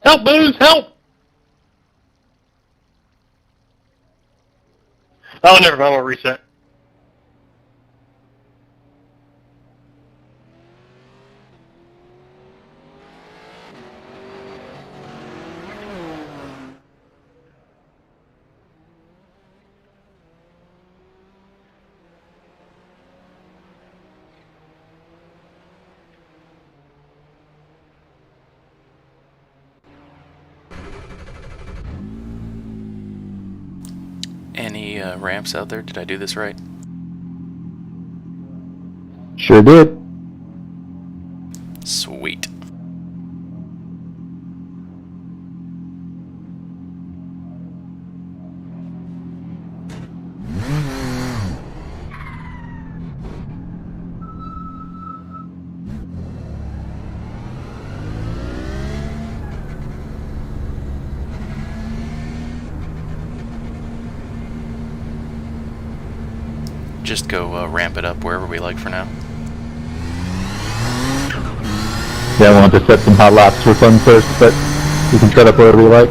Help, Booze! Help! Oh, never mind. We'll reset. Any ramps out there? Did I do this right? Sure did. Sweet. Just go ramp it up wherever we like for now. Yeah, I want to set some hot laps for fun first, but you can set up wherever you like.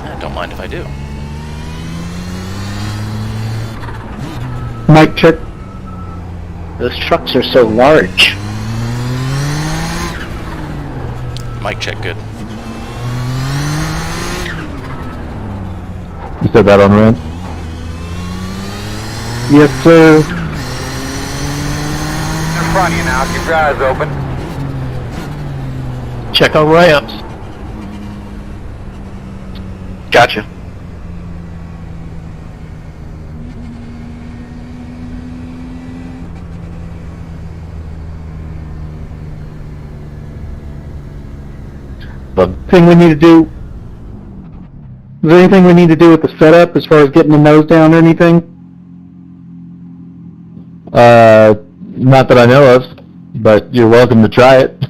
I don't mind if I do. Mic check. Those trucks are so large. Mic check good. You said that on ramp? Yes, sir. In front of you now, keep your eyes open. Check on ramps. Gotcha. The thing we need to do... Is there anything we need to do with the setup as far as getting the nose down or anything? Not that I know of, but you're welcome to try it.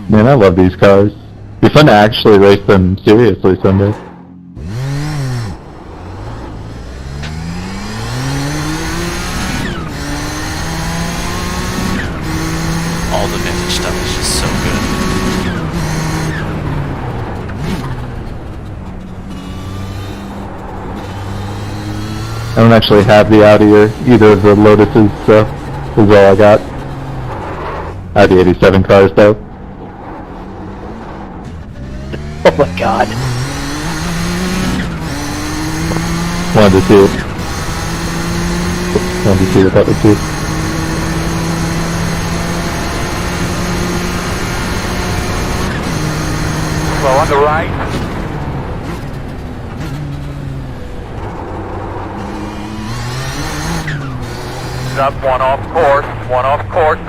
Man, I love these cars. It'd be fun to actually race them seriously someday. All the vintage stuff is just so good. I don't actually have the Audi or either of the Lotuses, so this is all I got. I have the 87 cars though. Oh my god. Wanted to see it. Wanted to see what that would do. Slow on the right. Up, one off course, one off course.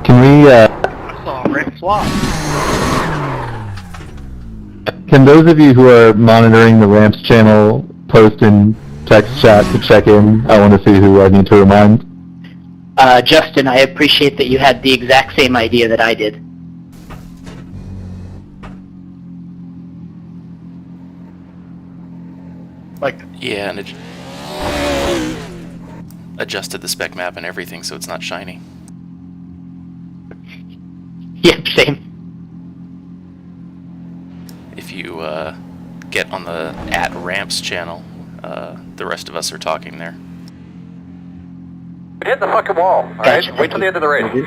Can we, I saw a ramp swap. can those of you who are monitoring the Ramps channel post in text chat to check in? I want to see who I need to remind. Justin, I appreciate that you had the exact same idea that I did. Like, Yeah, and it adjusted the spec map and everything so it's not shiny. Yep, same. If you get on the @ramps channel, the rest of us are talking there. Hit the fucking wall, alright? Gotcha, Wait till the end of the race.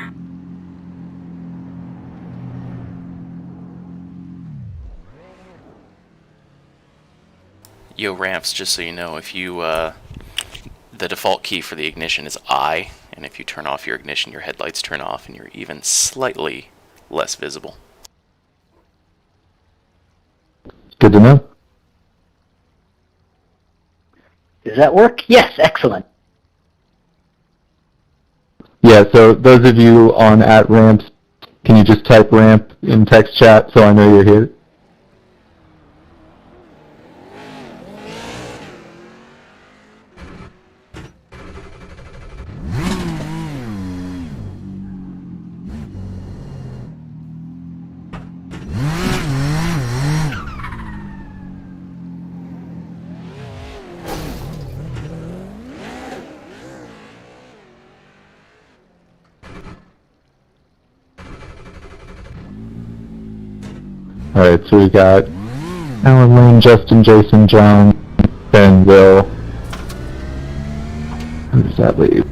Yo, ramps, just so you know, if you, the default key for the ignition is I, and if you turn off your ignition, your headlights turn off, and you're even slightly less visible. Good to know. Does that work? Yes, excellent. Yeah, so those of you on @ramps, can you just type ramp in text chat so I know you're here? Alright, so we got Alan, Lane, Justin, Jason, John, Ben, Will. Who does that leave?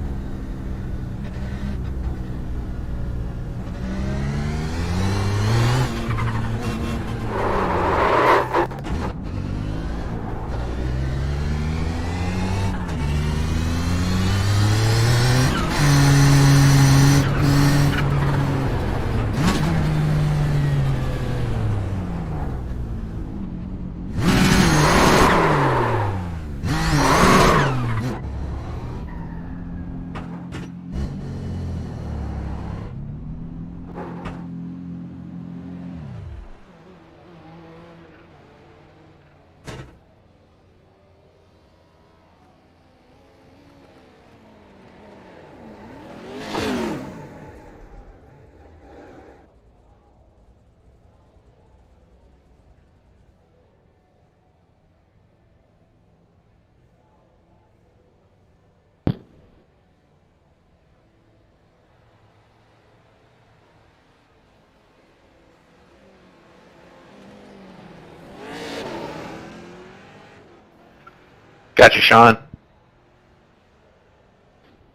Gotcha, Sean.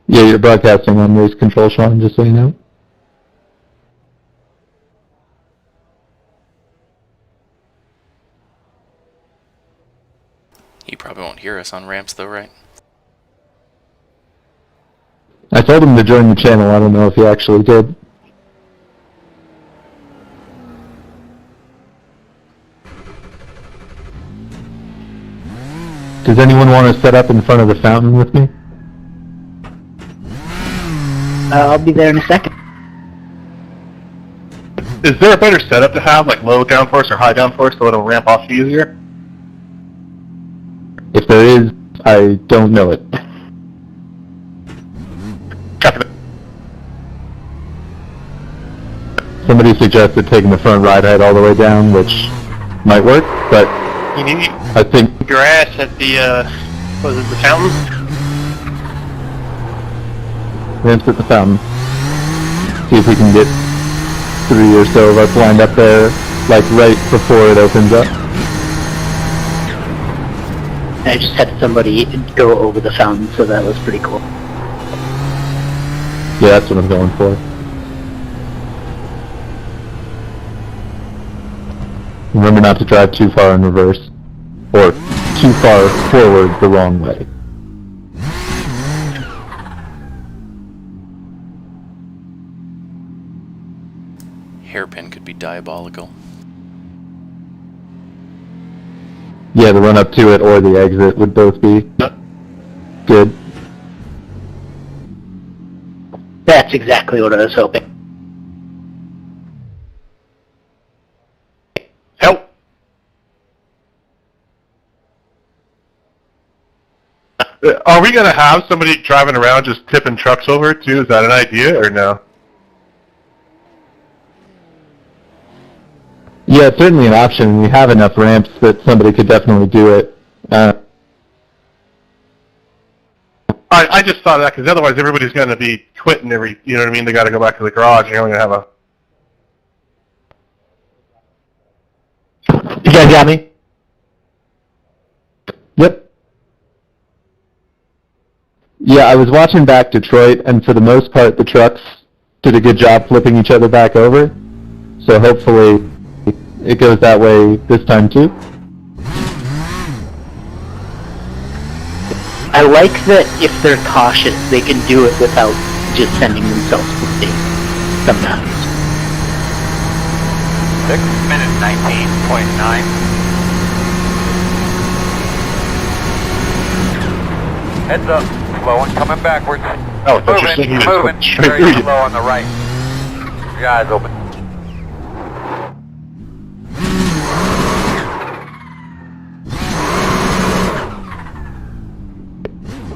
Yeah, you're broadcasting on race control, Sean, just so you know. He probably won't hear us on ramps though, right? I told him to join the channel, I don't know if he actually did. Does anyone want to set up in front of the fountain with me? I'll be there in a second. Is there a better setup to have, like low downforce or high downforce, so it'll ramp off easier? If there is, I don't know it. Copy. Somebody suggested taking the front ride height all the way down, which might work, but You need I think your ass at the, was it the fountain? ramps at the fountain. See if we can get 3 or so of us lined up there, like right before it opens up. I just had somebody go over the fountain, so that was pretty cool. Yeah, that's what I'm going for. Remember not to drive too far in reverse, or too far forward the wrong way. Hairpin could be diabolical. Yeah, the run up to it or the exit would both be good. That's exactly what I was hoping. Help! Are we gonna have somebody driving around just tipping trucks over too? Is that an idea or no? Yeah, it's certainly an option. We have enough ramps that somebody could definitely do it. I just thought of that because otherwise everybody's gonna be quitting every, you know what I mean? They gotta go back to the garage and you're only gonna have a... You guys got me? Yep. Yeah, I was watching back Detroit, and for the most part, the trucks did a good job flipping each other back over. So hopefully, it goes that way this time too. I like that if they're cautious, they can do it without just sending themselves fleeing sometimes. 6 minutes 19.9. Heads up, slow and coming backwards. Oh, I thought you were saying he was Moving, straight very through you. slow on the right. Your eyes open.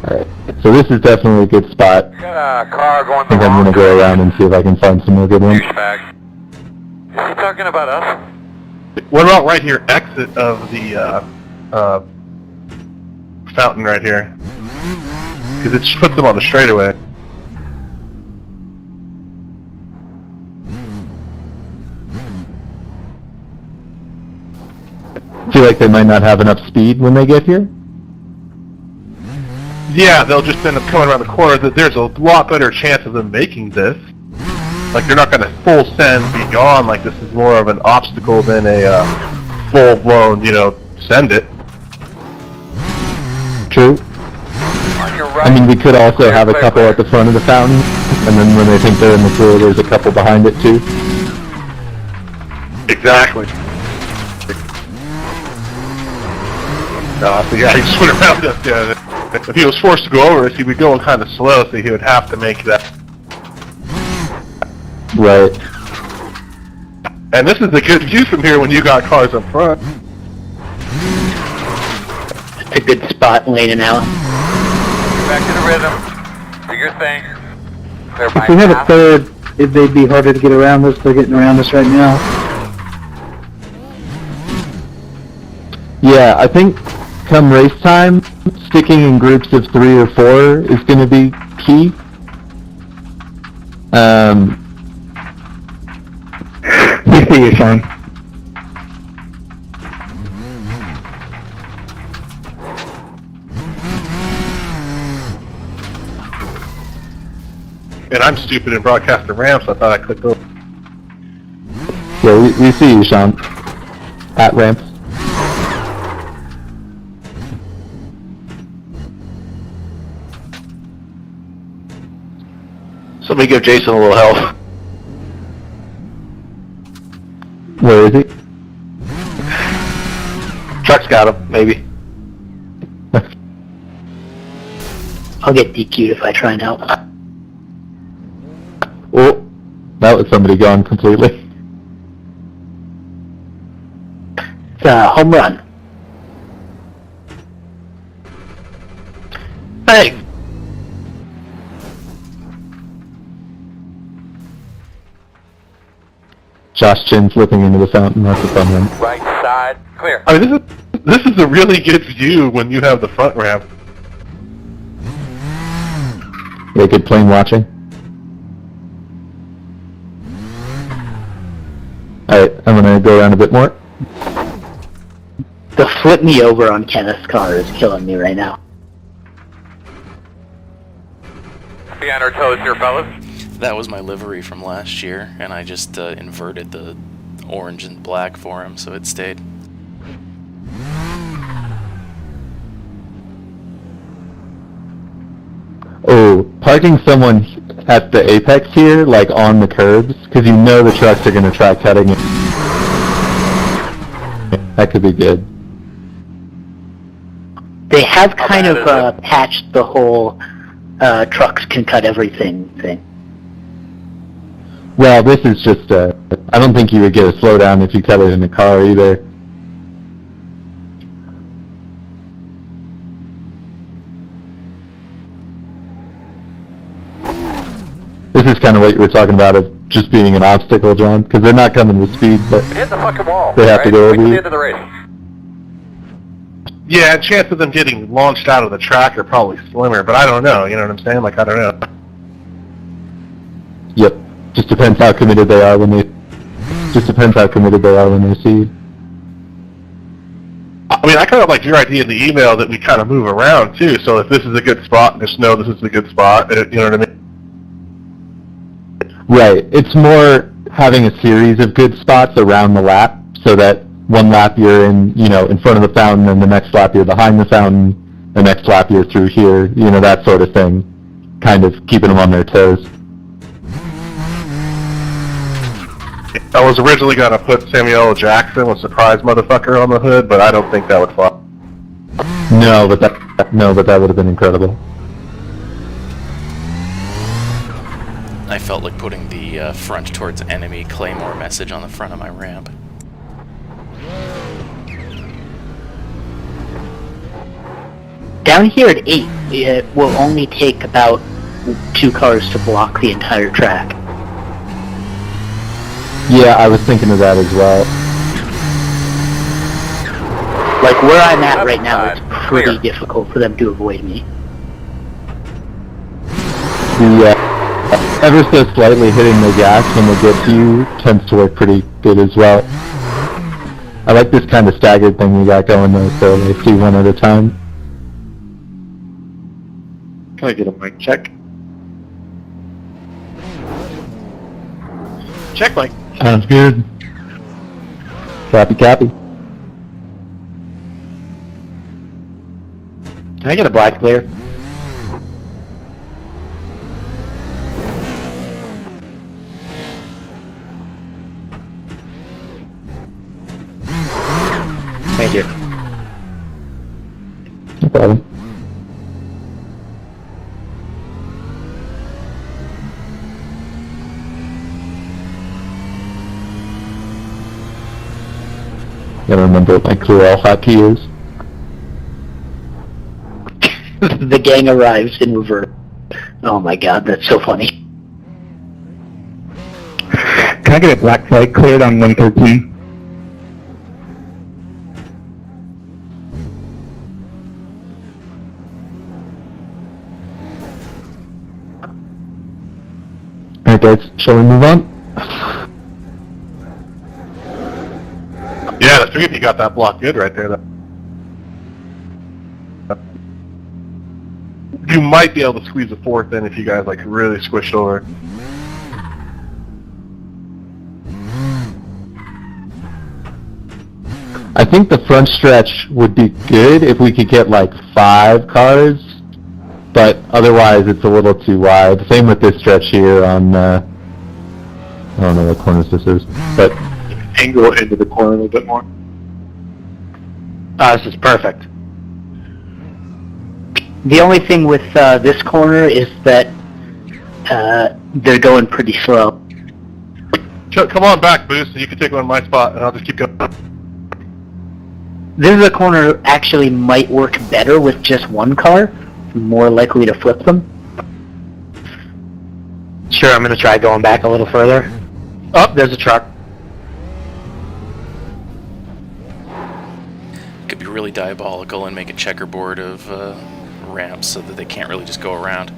Alright, so this is definitely a good spot. Got a car going I the think I'm wrong gonna go around and see if I can find some more good ones. douchebag. Is he talking about us? What about right here, exit of the, fountain right here? Because it just puts them on the straightaway. feel like they might not have enough speed when they get here. Yeah, they'll just end up coming around the corner. That there's a lot better chance of them making this. Like, they're not going to full send be gone. Like, this is more of an obstacle than a full-blown, send it. True. On your right. I mean, we could also have a couple at the front of the fountain, and then when they think they're in the clear, there's a couple behind it too. Exactly. No, so yeah, he just went around us. Yeah. If he was forced to go over us, he would go kind of slow, so he would have to make that. Right. And this is a good view from here when you got cars up front. It's a good spot, Lane and Allen. Back to the rhythm. Do your thing. Clear by If we have a half. third, they'd be harder to get around us. They're getting around us right now. Yeah, I think come race time, sticking in groups of 3 or 4 is going to be key. We see you, Sean. And I'm stupid and broadcast the ramps, so I thought I clicked over. Yeah, we see you, Sean. At ramps. Somebody give Jason a little help. Where is he? Truck's got him, maybe. I'll get DQ'd if I try and help. Oh, that was somebody gone completely. It's a home run. Hey! Josh Chin's looking into the fountain. That's a fun one. Right side. Clear. I mean, this is a really good view when you have the front ramp. Yeah, good plane watching. Alright, I'm gonna go around a bit more. The flip me over on Kenneth's car is killing me right now. Be on our toes here, fellas. That was my livery from last year, and I just inverted the orange and black for him, so it stayed. Oh, parking someone at the apex here, like on the curbs, because you know the trucks are going to try cutting it. That could be good. They have kind bad of is patched the whole trucks can cut everything thing. Well, this is just I don't think you would get a slowdown if you cut it in the car either. This is kind of what you were talking about of just being an obstacle, John, because they're not coming with speed, but Hit the fucking wall. They have to go Wait over till the you. end of the race. Yeah, and chance of them getting launched out of the track are probably slimmer, but I don't know, you know what I'm saying? Like, I don't know. yep, just depends how committed they are when they see you. I mean, I kind of like your idea in the email that we kind of move around, too, so if this is a good spot, just know this is a good spot, you know what I mean? Right. It's more having a series of good spots around the lap, so that one lap you're in, in front of the fountain, and the next lap you're behind the fountain, the next lap you're through here, that sort of thing. Kind of keeping them on their toes. I was originally going to put Samuel L. Jackson with Surprise Motherfucker on the hood, but I don't think that would fly. No, but that would have been incredible. I felt like putting the front towards enemy Claymore message on the front of my ramp. Down here at 8, it will only take about 2 cars to block the entire track. Yeah, I was thinking of that as well. Like where I'm at right now, it's pretty difficult for them to avoid me. The ever so slightly hitting the gas when they get to you tends to work pretty good as well. I like this kind of staggered thing you got going though, so they see one at a time. Can I get a mic check? Check mic. Sounds good. Copy. Can I get a black clear? Thank you. No problem. Gotta remember what my clear all hotkey is. The gang arrives in reverse. Oh my god, that's so funny. Can I get a black flag cleared on 113? Alright guys, shall we move on? Yeah, the three of you got that block good right there. You might be able to squeeze a fourth in if you guys like really squish over. I think the front stretch would be good if we could get like 5 cars, but otherwise it's a little too wide. Same with this stretch here on, I don't know what corners this is, but Angle into the corner a little bit more. This is perfect. The only thing with this corner is that they're going pretty slow. Come on back, Boost, and you can take one in my spot, and I'll just keep going. This is a corner that actually might work better with just one car. More likely to flip them. Sure, I'm going to try going back a little further. Oh, there's a truck. Could be really diabolical and make a checkerboard of ramps so that they can't really just go around.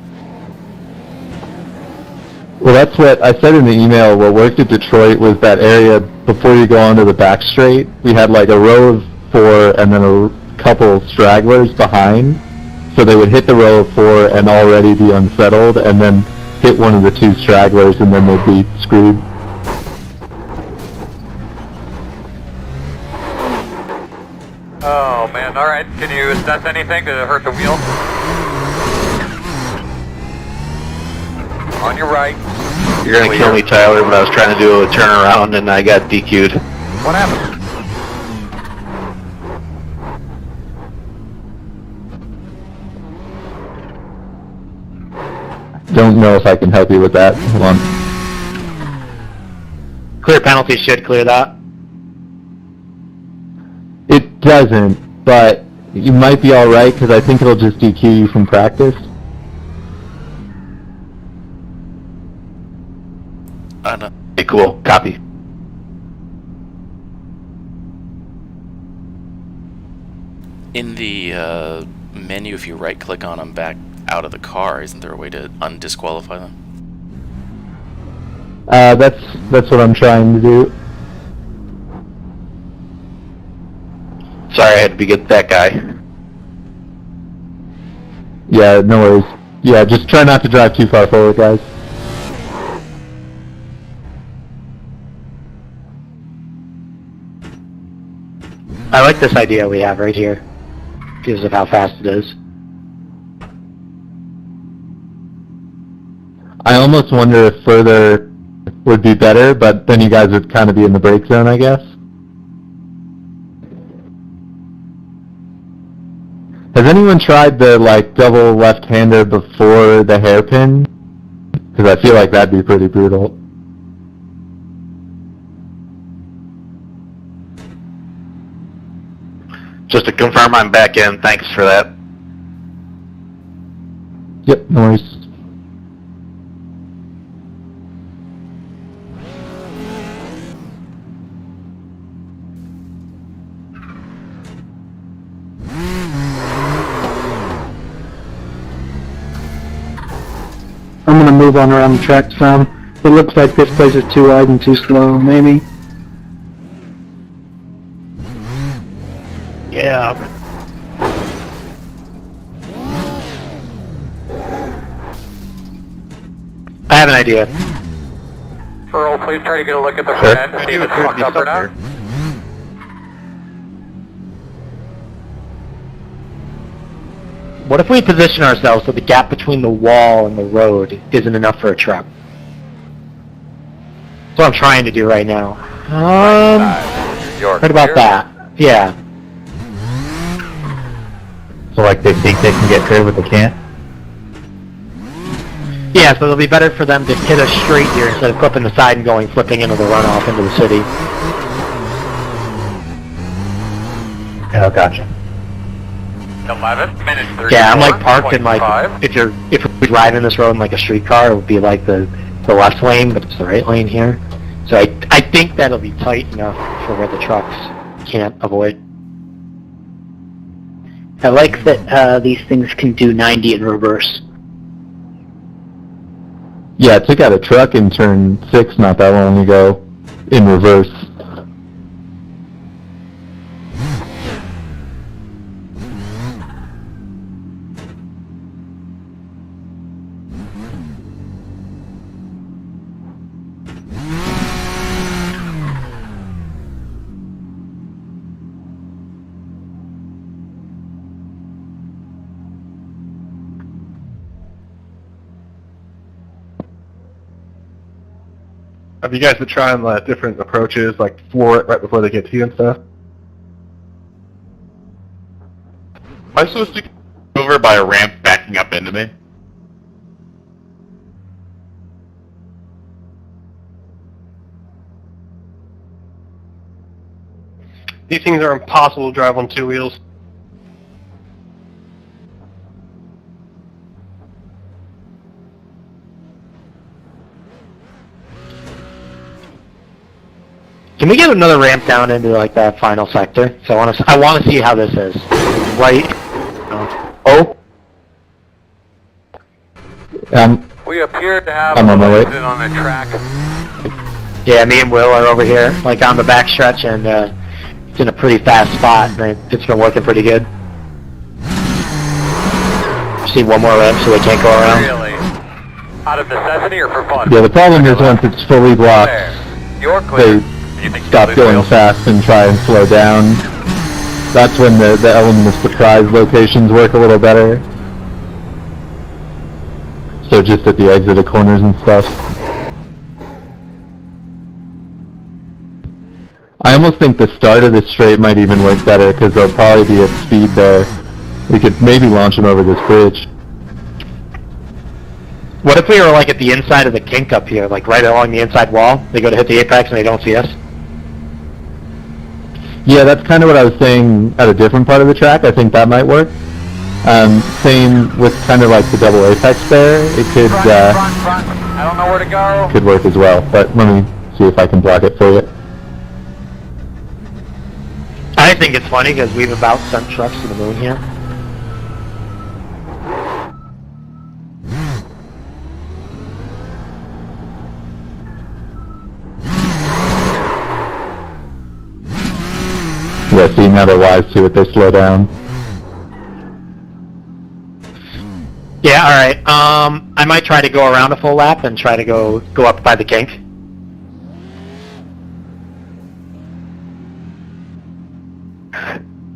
well, that's what I said in the email. What worked at Detroit was that area before you go onto the back straight. We had like a row of 4 and then a couple stragglers behind. So they would hit the row of 4 and already be unsettled, and then hit one of the 2 stragglers, and then they'd be screwed. Oh man, alright. Can you assess anything to hurt the wheel? On your right. You're gonna kill me, Tyler, but I was trying to do a turnaround and I got DQ'd. What happened? Don't know if I can help you with that. Hold on. Clear penalty should clear that. It doesn't, but you might be alright, because I think it'll just DQ you from practice. I don't. Okay, cool. Copy. In the menu, if you right-click on them back out of the car, isn't there a way to undisqualify them? That's what I'm trying to do. Sorry, I had to be get that guy. Yeah, no worries. Yeah, just try not to drive too far forward, guys. I like this idea we have right here, because of how fast it is. I almost wonder if further would be better, but then you guys would kind of be in the brake zone, I guess. Has anyone tried the, like, double left-hander before the hairpin? Because I feel like that'd be pretty brutal. Just to confirm I'm back in, thanks for that. Yep, no worries. I'm gonna move on around the track some. It looks like this place is too wide and too slow, maybe. Yeah. I have an idea. Earl, please try to get a look at the Sure. front end to see if You it's appear to fucked be up or stuck not. there. What if we position ourselves so the gap between the wall and the road isn't enough for a truck? That's what I'm trying to do right now. York, What about clear. that? Yeah. So like they think they can get through, but they can't? Yeah, so it'll be better for them to hit us straight here instead of clipping the side and flipping into the runoff into the city. Oh, gotcha. 11 minutes 34. Yeah, I'm like parked in like, 25. if we drive in this road in like a streetcar, it would be like the left lane, but it's the right lane here. So I think that'll be tight enough for where the trucks can't avoid. I like that these things can do 90 in reverse. Yeah, I took out a truck in turn 6 not that long ago, in reverse. Have you guys been trying different approaches, like floor it right before they get to you and stuff? Am I supposed to get over by a ramp backing up into me? These things are impossible to drive on two wheels. Can we get another ramp down into like that final sector? So I want to see how this is. Right. Oh. We appear to have I'm on my way. accident on the track. Yeah, me and Will are over here, like on the back stretch, and it's in a pretty fast spot, and it's been working pretty good. See one more ramp so they can't go around. Really? Out of necessity or for fun? Yeah, the problem is once it's fully blocked, There. You're clear. they You think stop you'll going lose fast and try and slow down. That's when the element of surprise locations work a little better. So just at the exit of corners and stuff. I almost think the start of this straight might even work better because they'll probably be at speed there. We could maybe launch them over this bridge. What if we were like at the inside of the kink up here, like right along the inside wall? They go to hit the apex and they don't see us? Yeah, that's kind of what I was saying at a different part of the track. I think that might work. Same with kind of like the double apex there. It could front. I don't know where to go. could work as well, but let me see if I can block it for you. I think it's funny because we've about sent trucks to the moon here. Yeah, see, now they're wise to it, they slow down. Yeah, alright. I might try to go around a full lap and try to go up by the kink.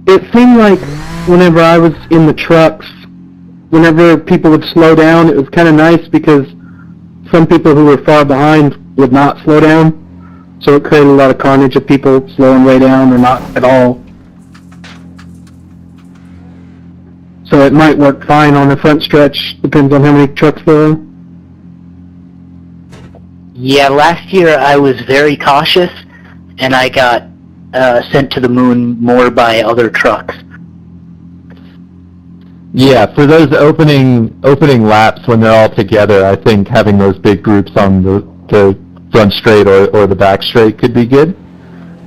It seemed like whenever I was in the trucks, whenever people would slow down, it was kind of nice because some people who were far behind would not slow down. So it created a lot of carnage of people slowing way down or not at all. So it might work fine on the front stretch, depends on how many trucks there are. Yeah, last year I was very cautious, and I got sent to the moon more by other trucks. Yeah, for those opening laps when they're all together, I think having those big groups on the front straight or the back straight could be good.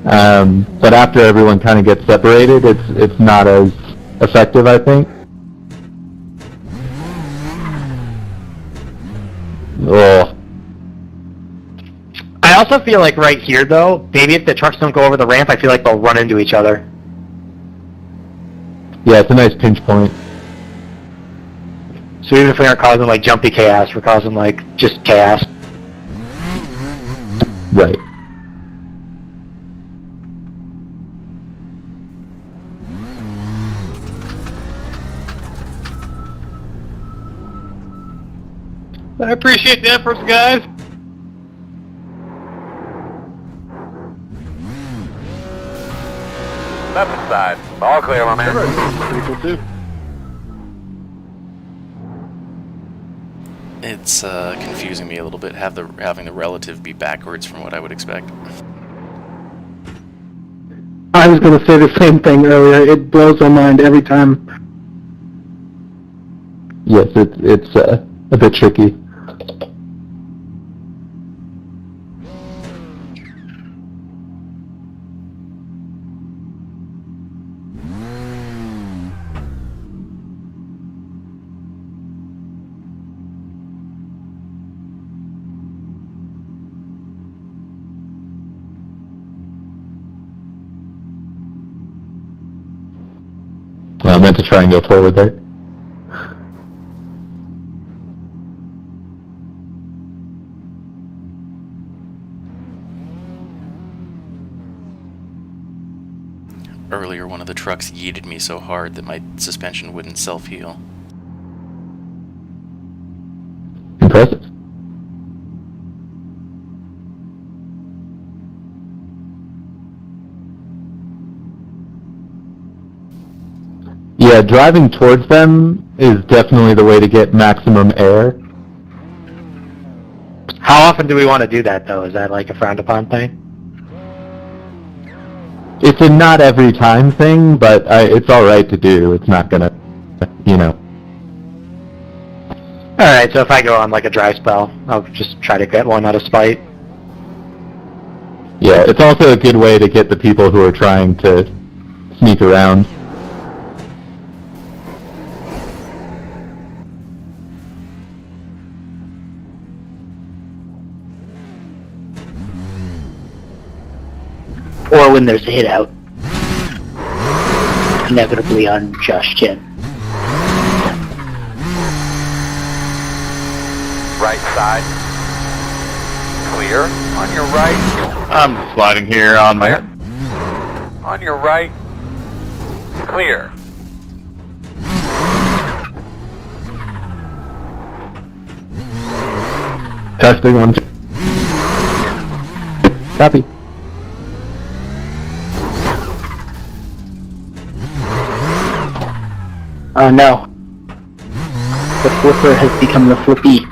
But after everyone kind of gets separated, it's not as effective, I think. Oh. I also feel like right here, though, maybe if the trucks don't go over the ramp, I feel like they'll run into each other. Yeah, it's a nice pinch point. So even if we aren't causing like jumpy chaos, we're causing like just chaos. Right. I appreciate the efforts, guys. Left side. All clear, my man. Pretty cool too. It's confusing me a little bit, having the relative be backwards from what I would expect. I was going to say the same thing earlier. It blows my mind every time. Yes, it's a bit tricky. I meant to try and go forward there. Earlier, one of the trucks yeeted me so hard that my suspension wouldn't self-heal. Impressive. Yeah, driving towards them is definitely the way to get maximum air. How often do we want to do that though? Is that like a frowned upon thing? It's a not every time thing, but it's alright to do. It's not gonna, you know. Alright, so if I go on like a dry spell, I'll just try to get one out of spite. Yeah, it's also a good way to get the people who are trying to sneak around. Or when there's a hit out. Inevitably on Josh Chin. Right side. Clear. On your right. I'm sliding here on my... On your right. Clear. Testing 1, 2. Copy. Oh no. The flipper has become the flippy.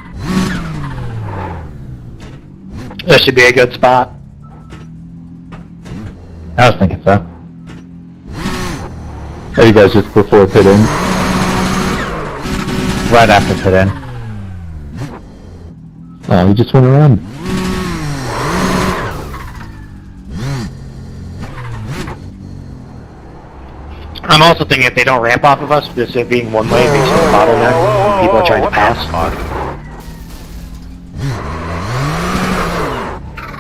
That should be a good spot. I was thinking so. Are you guys just before pit in? Right after pit in. Oh, we just went around. I'm also thinking if they don't ramp off of us, this it being one way makes it a bottleneck. People are trying to pass.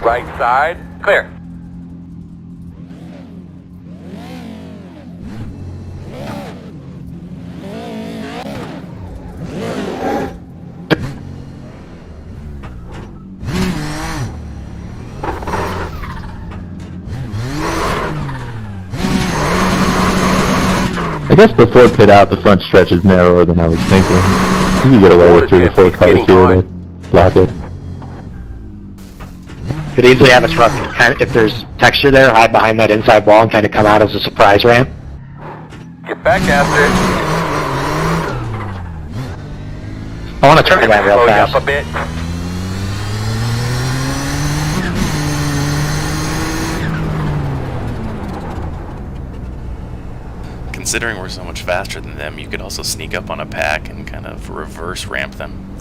Right side. Clear. I guess before pit out, the front stretch is narrower than I was thinking. You can get away with 3 or 4 cars here to block it. Could easily have a truck, kind of, if there's texture there, hide behind that inside wall and kind of come out as a surprise ramp. Get back after it. I want to turn that real Slow you fast. up a bit. Considering we're so much faster than them, you could also sneak up on a pack and kind of reverse ramp them.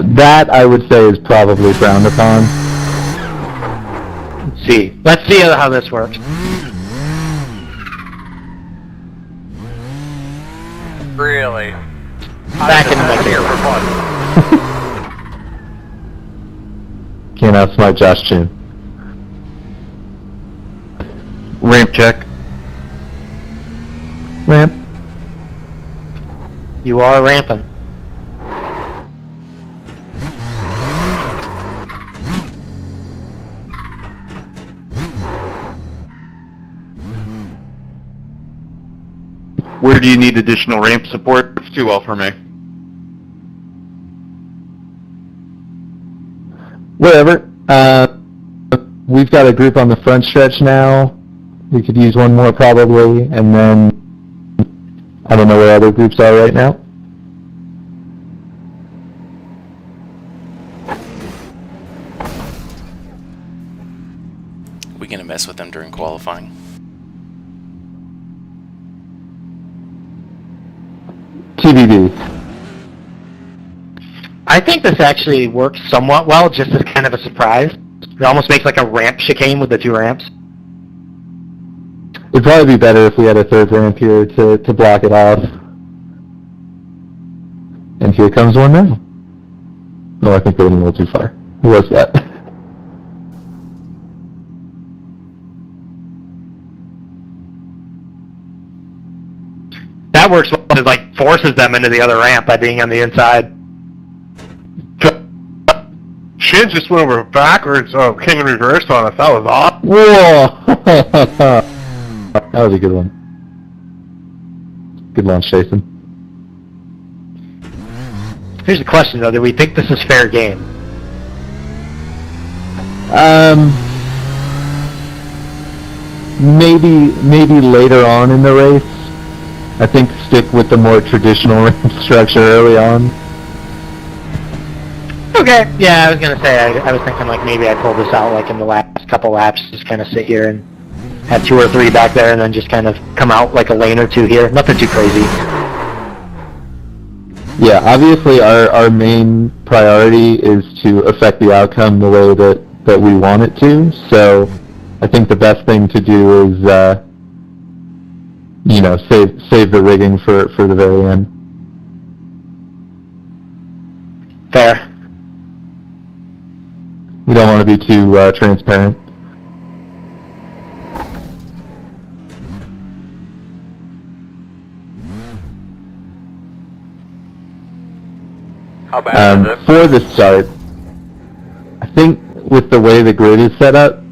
That, I would say, is probably frowned upon. Let's see how this works. Really? Back in the here for fun. Can't outsmart Josh Chin. Ramp check. ramp. You are ramping. Where do you need additional ramp support? It's too well for me. Wherever. We've got a group on the front stretch now. We could use one more probably, and then I don't know where other groups are right now. We gonna mess with them during qualifying? TBD. I think this actually works somewhat well, just as kind of a surprise. It almost makes like a ramp chicane with the two ramps. It'd probably be better if we had a third ramp here to block it off. And here comes one now. Oh, I think they went a little too far. Who was that? That works well. It like forces them into the other ramp by being on the inside. Shin just went over backwards, came in reverse on us. That was awesome. Whoa! That was a good one. Good launch, Jason. Here's the question though, do we think this is fair game? Maybe later on in the race. I think stick with the more traditional ramp structure early on. Okay, yeah, I was gonna say, I was thinking like maybe I pull this out like in the last couple laps, just kind of sit here and have 2 or 3 back there and then just kind of come out like a lane or 2 here. Nothing too crazy. Yeah, obviously our main priority is to affect the outcome the way that we want it to, so I think the best thing to do is, save the rigging for the very end. Fair. We don't want to be too transparent. How bad is it? For the start, I think with the way the grid is set up,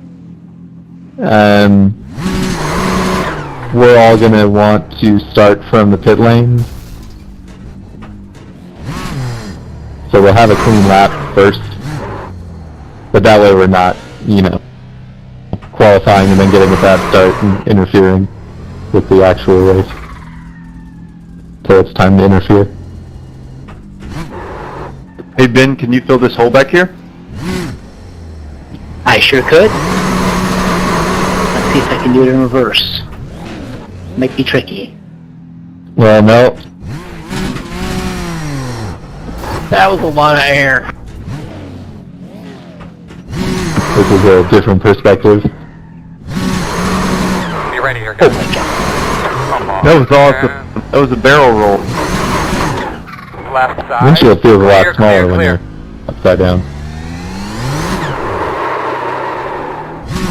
we're all going to want to start from the pit lane. So we'll have a clean lap first. But that way we're not, qualifying and then getting a bad start and interfering with the actual race. So it's time to interfere. Hey Ben, can you fill this hole back here? I sure could. Let's see if I can do it in reverse. Might be tricky. Well, no. That was a lot of air. This is a different perspective. Be ready here, guys. Oh my god. Come on, That was awesome. man. That was a barrel roll. Left side. Windshield feels a lot Clear, smaller clear, when clear. you're upside down.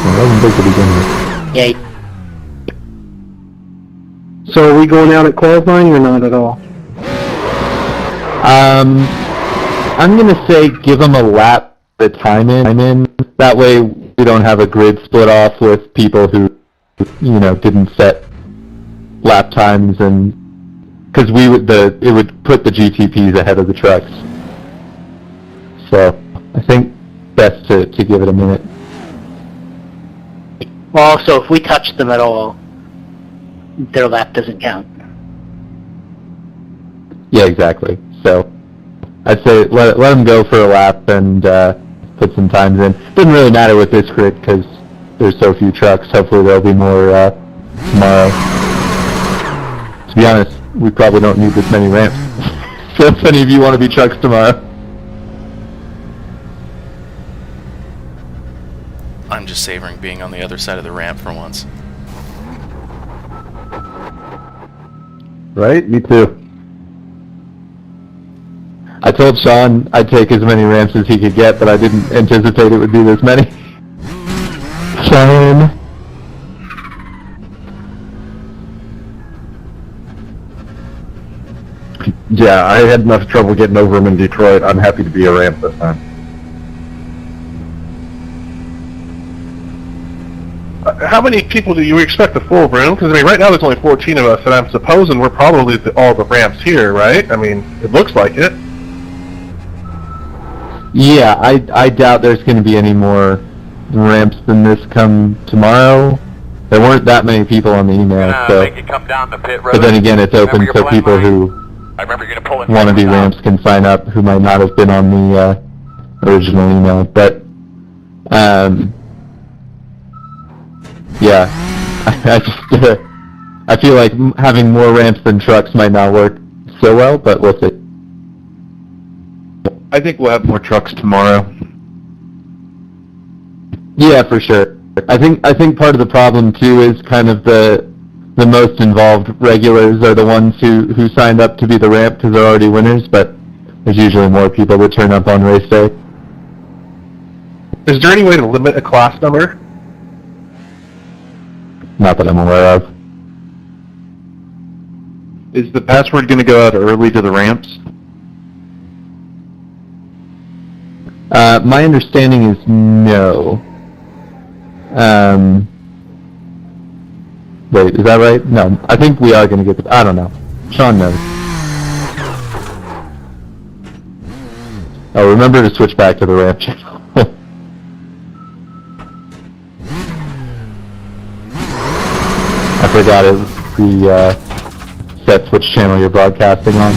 It wasn't big to begin with. Yeah, So are we going out at qualifying or not at all? I'm gonna say give them a lap at a time in. That way we don't have a grid split off with people who, didn't set lap times, and because it would put the GTPs ahead of the trucks. So I think best to give it a minute. well, so if we touch them at all, their lap doesn't count. Yeah, exactly. So I'd say let them go for a lap and put some times in. Doesn't really matter with this grid because there's so few trucks. Hopefully there'll be more tomorrow. To be honest, we probably don't need this many ramps. So if any of you want to be trucks tomorrow. I'm just savoring being on the other side of the ramp for once. Right? Me too. I told Sean I'd take as many ramps as he could get, but I didn't anticipate it would be this many. Sean. Yeah, I had enough trouble getting over them in Detroit. I'm happy to be a ramp this time. How many people do you expect the full room? Because I mean, right now there's only 14 of us, and I'm supposing we're probably all the ramps here, right? I mean, it looks like it. Yeah, I doubt there's going to be any more ramps than this come tomorrow. There weren't that many people on the email, so. Make you come down the pit road. But then again, it's open so people who I remember you're gonna pull it. want to be ramps can sign up who might not have been on the original email. But yeah, I feel like having more ramps than trucks might not work so well, but we'll see. I think we'll have more trucks tomorrow. Yeah, for sure. I think part of the problem too is kind of the most involved regulars are the ones who signed up to be the ramp because they're already winners, but there's usually more people that turn up on race day. Is there any way to limit a class number? Not that I'm aware of. Is the password going to go out early to the ramps? My understanding is no. Wait, is that right? No, I think we are going to get the... I don't know. Sean knows. Oh, remember to switch back to the ramp channel. I forgot it was the set which channel you're broadcasting on.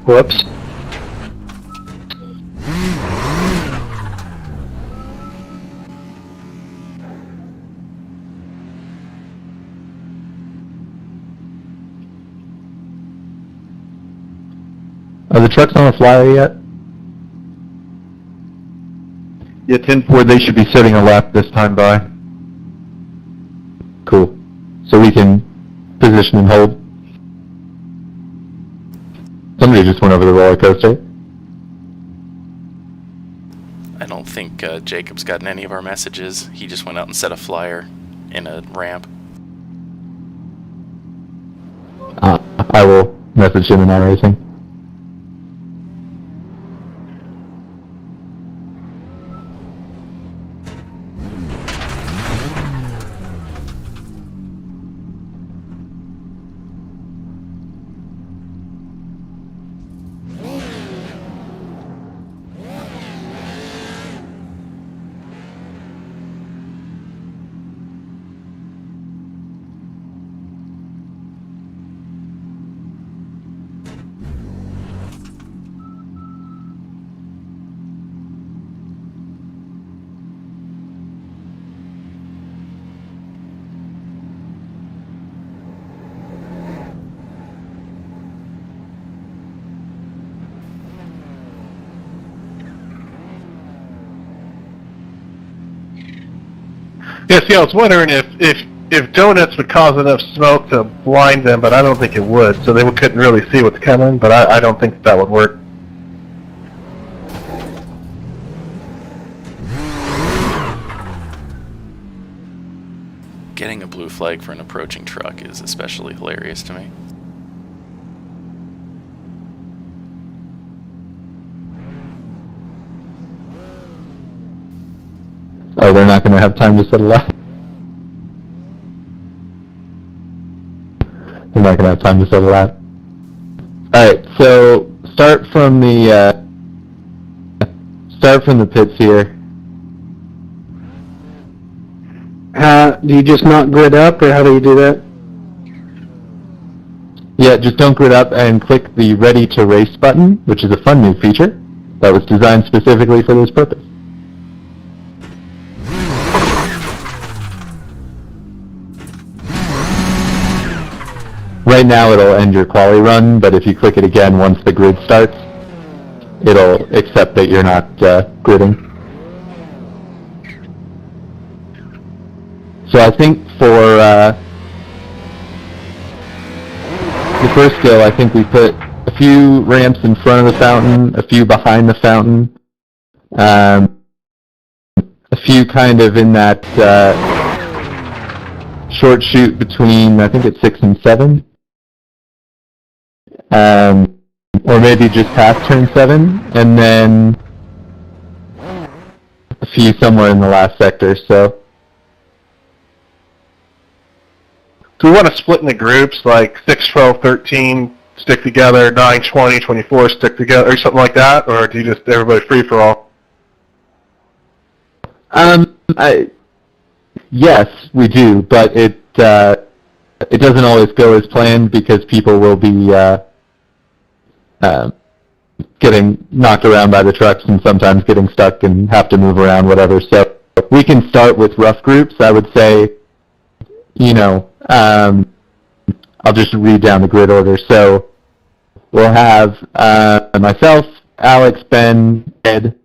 Whoops. Are the trucks on the flyer yet? Yeah, 10-4, they should be setting a lap this time by. Cool. So we can position and hold. Somebody just went over the roller coaster. I don't think Jacob's gotten any of our messages. He just went out and set a flyer in a ramp. I will message him in iRacing. Yeah, see, I was wondering if donuts would cause enough smoke to blind them, but I don't think it would, so they couldn't really see what's coming, but I don't think that would work. Getting a blue flag for an approaching truck is especially hilarious to me. Oh, they're not going to have time to settle out. They're not going to have time to settle out. Alright, so start from the pits here. Do you just not grid up, or how do you do that? Yeah, just don't grid up and click the Ready to Race button, which is a fun new feature that was designed specifically for this purpose. Right now it'll end your quali run, but if you click it again once the grid starts, it'll accept that you're not gridding. So I think for the first skill, I think we put a few ramps in front of the fountain, a few behind the fountain, a few kind of in that short chute between, I think it's 6 and 7. or maybe just past turn 7, and then a few somewhere in the last sector, so... Do we want to split into groups, like 6, 12, 13, stick together, 9, 20, 24, stick together, or something like that? Or do you just, everybody free for all? Yes, we do, but it doesn't always go as planned because people will be getting knocked around by the trucks and sometimes getting stuck and have to move around, whatever. So we can start with rough groups. I would say, you know, I'll just read down the grid order. So we'll have myself, Alex, Ben, Ed.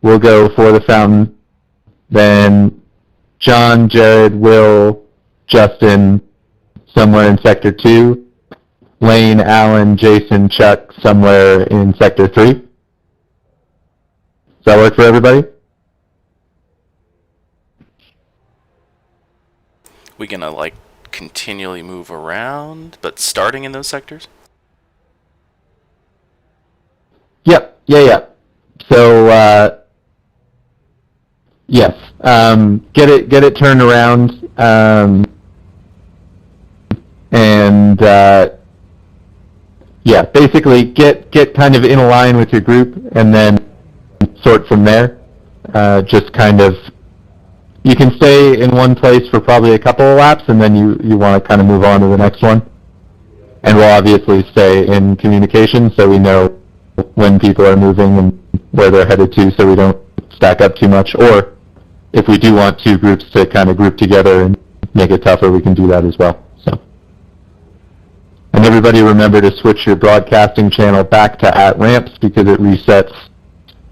We'll go for the fountain. Then John, Jared, Will, Justin, somewhere in Sector 2. Lane, Alan, Jason, Chuck, somewhere in Sector 3. Does that work for everybody? We gonna, like, continually move around, but starting in those sectors? Yep, yeah. So, yes, get it turned around, and, yeah, basically get kind of in a line with your group and then sort from there. Just kind of, you can stay in one place for probably a couple of laps and then you want to kind of move on to the next one. And we'll obviously stay in communication so we know when people are moving and where they're headed to so we don't stack up too much. Or if we do want two groups to kind of group together and make it tougher, we can do that as well. And everybody remember to switch your broadcasting channel back to @ramps because it resets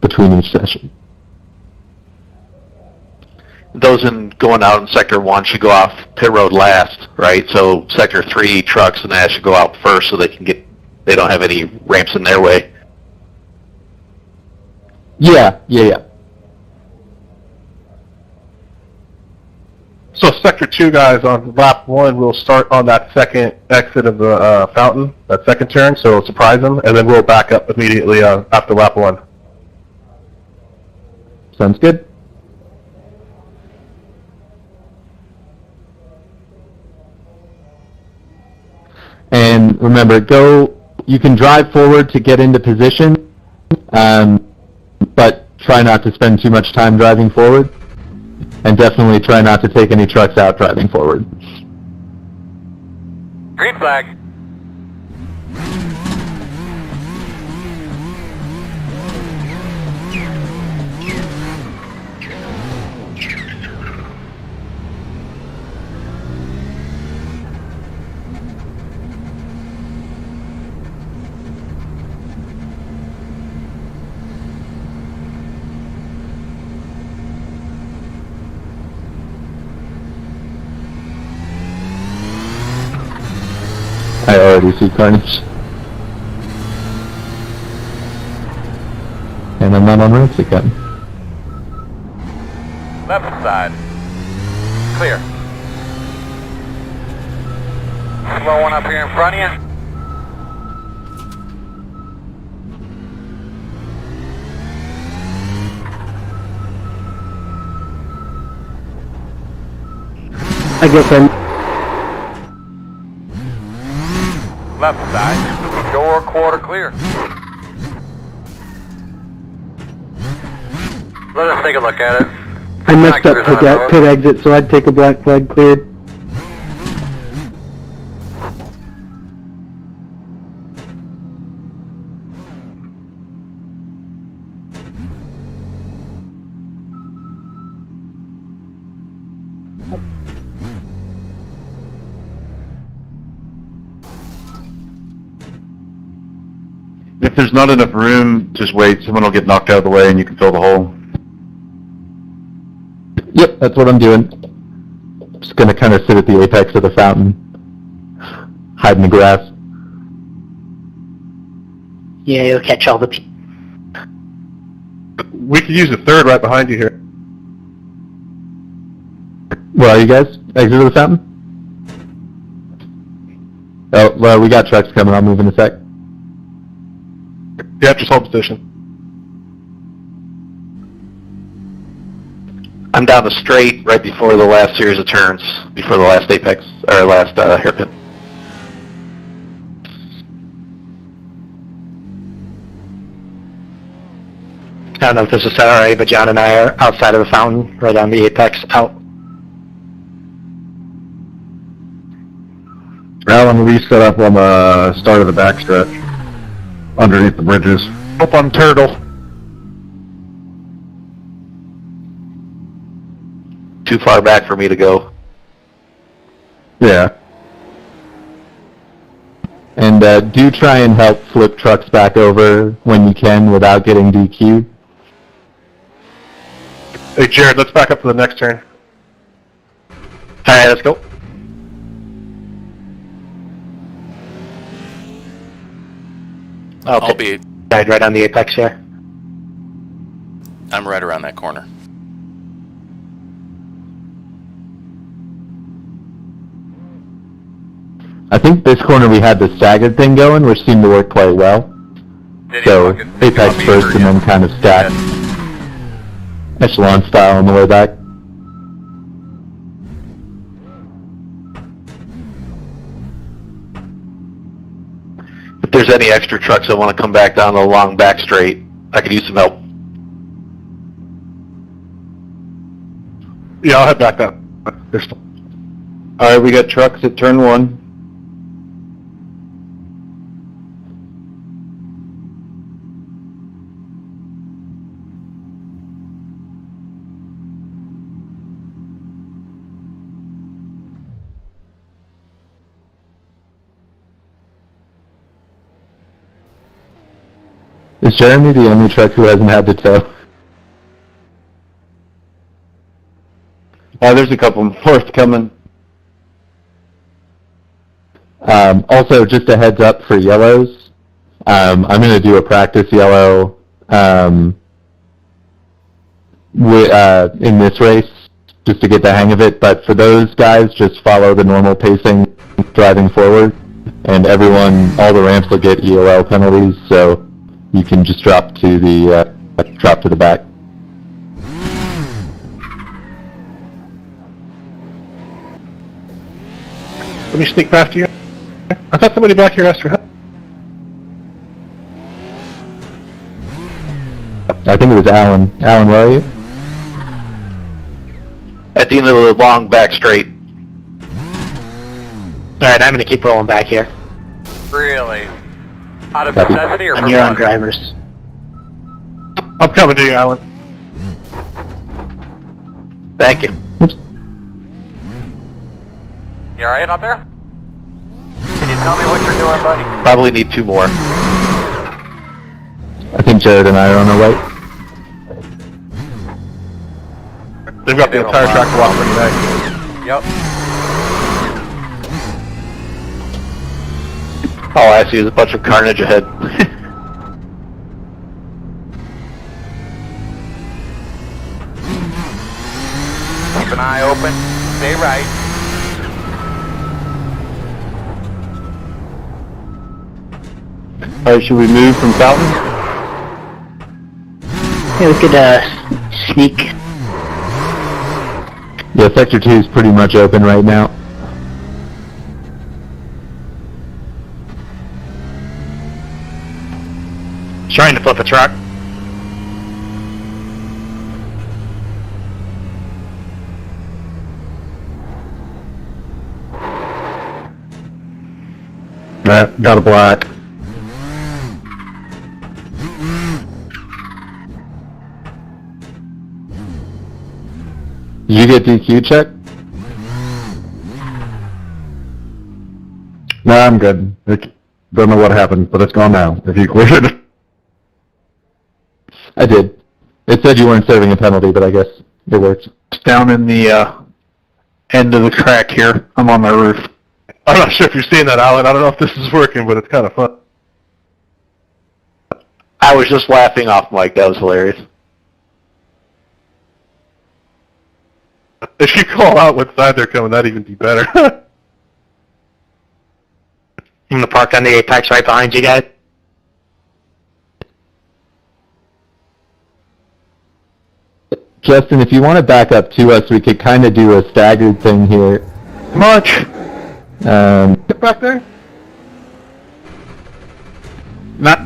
between each session. Those going out in Sector 1 should go off pit road last, right? So Sector 3 trucks and that should go out first so they don't have any ramps in their way. Yeah. So Sector 2 guys on lap 1 will start on that second exit of the fountain, that second turn, so it'll surprise them, and then we'll back up immediately after lap 1. Sounds good. And remember, you can drive forward to get into position, but try not to spend too much time driving forward. And definitely try not to take any trucks out driving forward. Green flag. I already see carnage. And I'm not on ramps again. Left side. Clear. Slow one up here in front of you. I guess I'm... Left side. Door quarter clear. Let us take a look at it. I messed up pit exit, so I'd take a black flag cleared. If there's not enough room, just wait. Someone will get knocked out of the way and you can fill the hole. Yep, that's what I'm doing. Just gonna kind of sit at the apex of the fountain, hide in the grass. Yeah, you'll catch all the people. We could use a third right behind you here. Where are you guys? Exit of the fountain? Oh, well, we got trucks coming. I'll move in a sec. Yeah, just hold position. I'm down the straight right before the last series of turns, before the last apex, or last hairpin. I don't know if this is said already, but John and I are outside of the fountain, right on the apex, out. Alan, we set up on the start of the backstretch, underneath the bridges. Up on Turtle. Too far back for me to go. Yeah. And do try and help flip trucks back over when you can without getting DQ'd. Hey, Jared, let's back up for the next turn. Alright, let's go. I'll be. Right on the apex here. I'm right around that corner. I think this corner we had the staggered thing going, which seemed to work quite well. So apex first and then kind of stack echelon style on the way back. If there's any extra trucks that want to come back down the long back straight, I could use some help. Yeah, I'll head back up. There's... Alright, we got trucks at turn 1. Is Jeremy the only truck who hasn't had the tow? There's a couple more coming. Also, just a heads up for yellows. I'm going to do a practice yellow in this race, just to get the hang of it. But for those guys, just follow the normal pacing, driving forward, and everyone, all the ramps will get EOL penalties. So you can just drop to the back. Let me sneak past you. I thought somebody back here asked for help. I think it was Alan. Alan, where are you? At the end of the long back straight. Alright, I'm gonna keep rolling back here. Really? Out of Copy. necessity or And you're on fun? drivers. I'm coming to you, Alan. Thank you. You alright out there? Can you tell me what you're doing, buddy? Probably need 2 more. I think Jared and I are on our way. They've got the entire track blocked for tonight. Yep. All I see is a bunch of carnage ahead. Keep an eye open. Stay right. Alright, should we move from Fountain? Yeah, we could, sneak. Yeah, Sector 2 is pretty much open right now. Trying to flip a truck. Got a black. Did you get DQ check? No, I'm good. Don't know what happened, but it's gone now. If you cleared it. I did. It said you weren't serving a penalty, but I guess it worked. It's down in the end of the track here. I'm on my roof. I'm not sure if you're seeing that, Alan. I don't know if this is working, but it's kind of fun. I was just laughing off mic. That was hilarious. If you call out what side they're coming, that'd even be better. I'm gonna park on the apex right behind you guys. Justin, if you want to back up to us, we could kind of do a staggered thing here. Much. Get back there. Not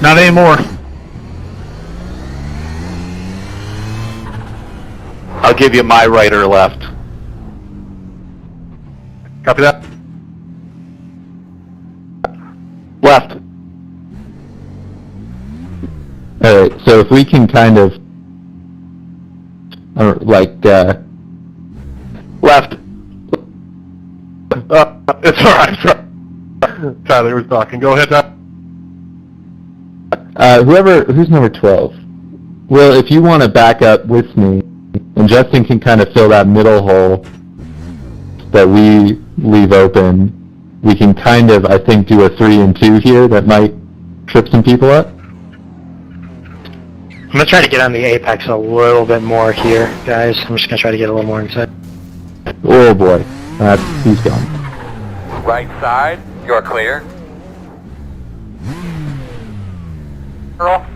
anymore. I'll give you my right or left. Copy that. Left. Alright, so if we can kind of, Left. It's alright. Tyler was talking. Go ahead, Tyler. who's number 12? Well, if you want to back up with me, and Justin can kind of fill that middle hole that we leave open, we can kind of, I think, do a 3 and 2 here that might trip some people up. I'm gonna try to get on the apex a little bit more here, guys. I'm just gonna try to get a little more inside. Oh boy, he's gone. Right side, you're clear. Earl,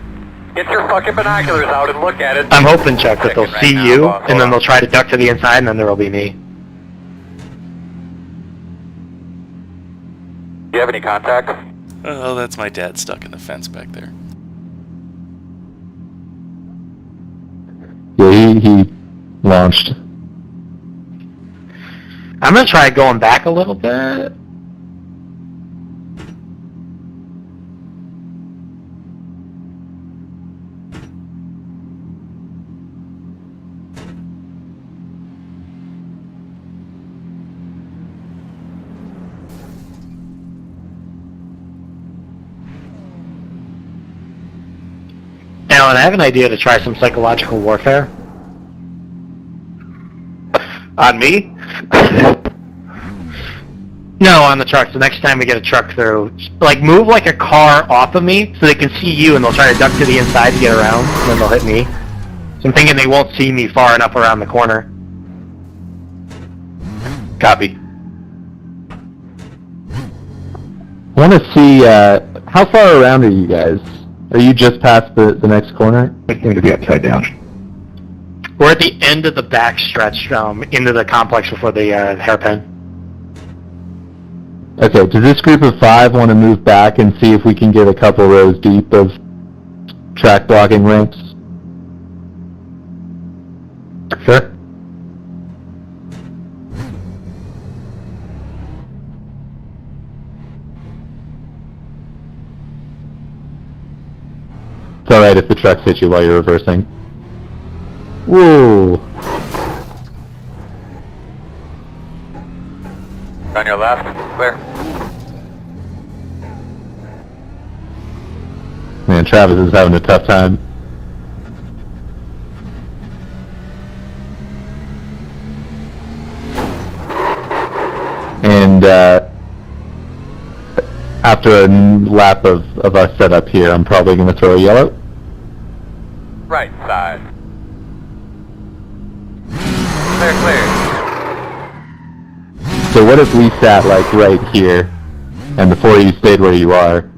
get your fucking binoculars out and look at it. I'm hoping, Chuck, that they'll Checking see right now, you, boss. and then they'll try to duck to the inside, and then there'll be me. Do you have any contact? Oh, that's my dad stuck in the fence back there. Yeah, he launched. I'm gonna try going back a little bit. Alan, I have an idea to try some psychological warfare. On me? No, on the trucks. The next time we get a truck through, like, move like a car off of me so they can see you and they'll try to duck to the inside to get around, and then they'll hit me. So I'm thinking they won't see me far enough around the corner. Copy. I want to see, how far around are you guys? Are you just past the next corner? I seem to be upside down. We're at the end of the back stretch, into the complex before the hairpin. Okay, does this group of 5 want to move back and see if we can get a couple rows deep of track blocking ramps? Sure. It's alright if the trucks hit you while you're reversing. Whoa! On your left, clear. Man, Travis is having a tough time. And, after a lap of us set up here, I'm probably going to throw a yellow. Right side. Clear. So what if we sat, like, right here, and the 4 of you stayed where you are?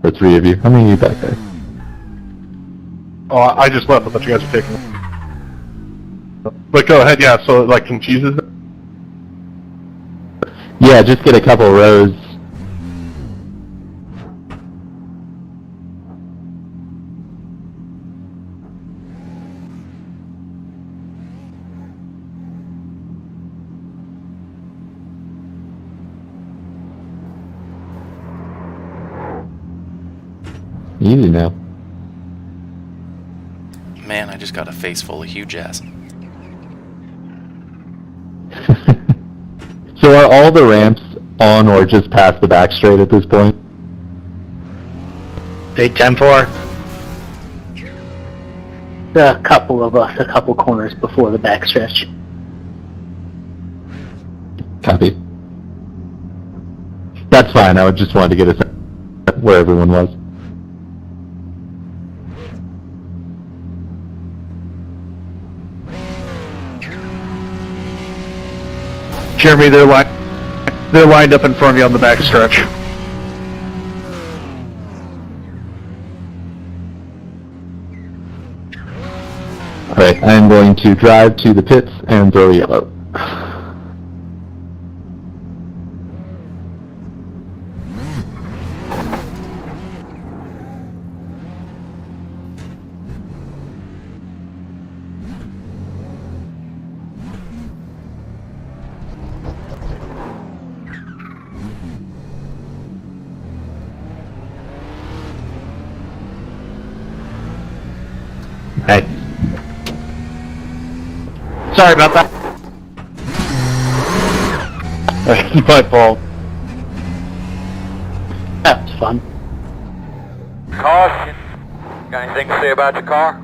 Or 3 of you. How many of you back there? Oh, I just left. I thought you guys were taking. But go ahead, yeah. So it, like, confuses it. Yeah, just get a couple rows. Easy now. Man, I just got a face full of huge ass. So are all the ramps on or just past the back straight at this point? Big 10-4. A couple of us, a couple corners before the backstretch. Copy. That's fine, I just wanted to get a sense of where everyone was. Jeremy, they're lined up in front of you on the back stretch. Alright, I am going to drive to the pits and throw a yellow. Hey. Sorry about that. My fault. That was fun. Caution. Got anything to say about your car?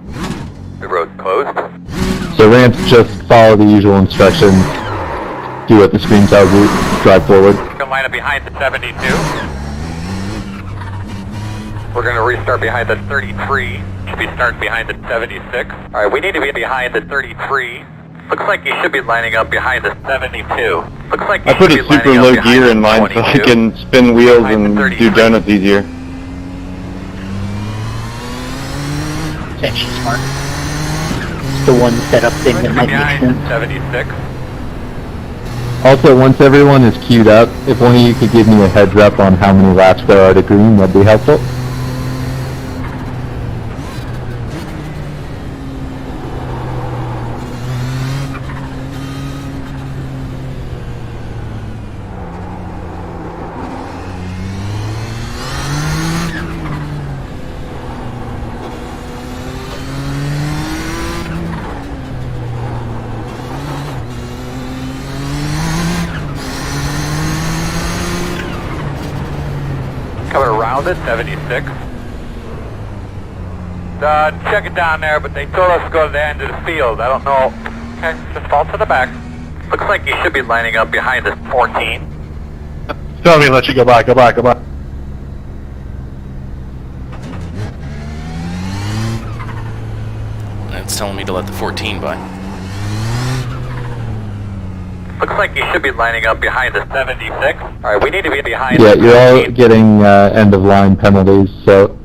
The road's closed. So ramps, just follow the usual instructions. Do what the screen tells you. Drive forward. Gonna line up behind the 72. We're gonna restart behind the 33. Should be starting behind the 76. Alright, we need to be behind the 33. Looks like you should be lining up behind the 72. Looks like you I put should a be super lining up low behind gear the in mine so I 22. can spin wheels Behind the and 33. do donuts easier. It's actually smart. It's the one setup thing that might make Behind sense. the 76. Also, once everyone is queued up, if one of you could give me a heads up on how many laps there are to green, that'd be helpful. Coming around it, 76. Check it down there, but they told us to go to the end of the field. I don't know. Okay, just fall to the back. Looks like you should be lining up behind the 14. Tell me to let you go by, go by, go by. And it's telling me to let the 14 by. Looks like you should be lining up behind the 76. Alright, we need to be behind Yeah, the you're all 13. getting end of line penalties, so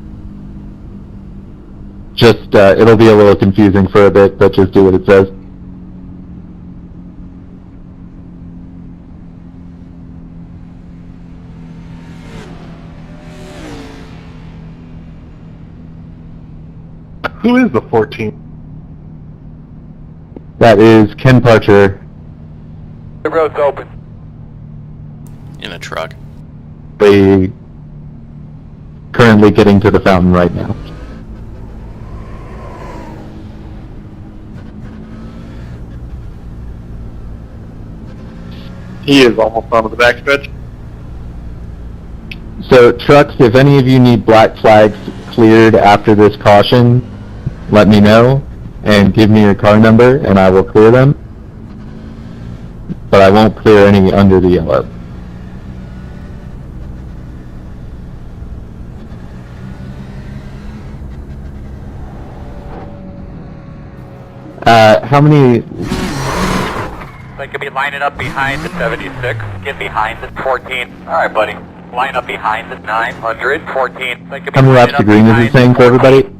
just it'll be a little confusing for a bit, but just do what it says. Who is the 14? That is Ken Parcher. The road's open. In a truck. Currently getting to the fountain right now. He is almost onto the backstretch. So trucks, if any of you need black flags cleared after this caution, let me know and give me your car number and I will clear them. But I won't clear any under the yellow. How many? They could be lining up behind the 76. Get behind the 14. Alright, buddy. Line up behind the 900. 14. They could be How many lining laps up to green is behind it saying the for 14. everybody?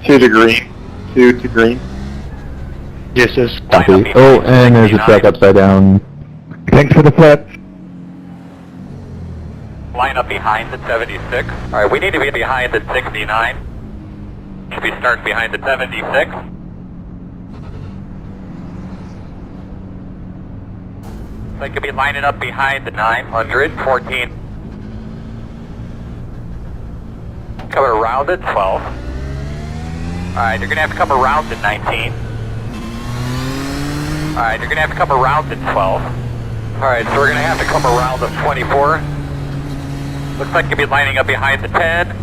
2 to green. 2 to green. This is Copy. Oh, and there's a truck upside down. Thanks for the flip. Line up behind the 76. Alright, we need to be behind the 69. Should be starting behind the 76. They could be lining up behind the 900. 14. Coming around at 12. Alright, you're gonna have to come around at 19. Alright, you're gonna have to come around at 12. Alright, so we're gonna have to come around at 24. Looks like you'll be lining up behind the 10.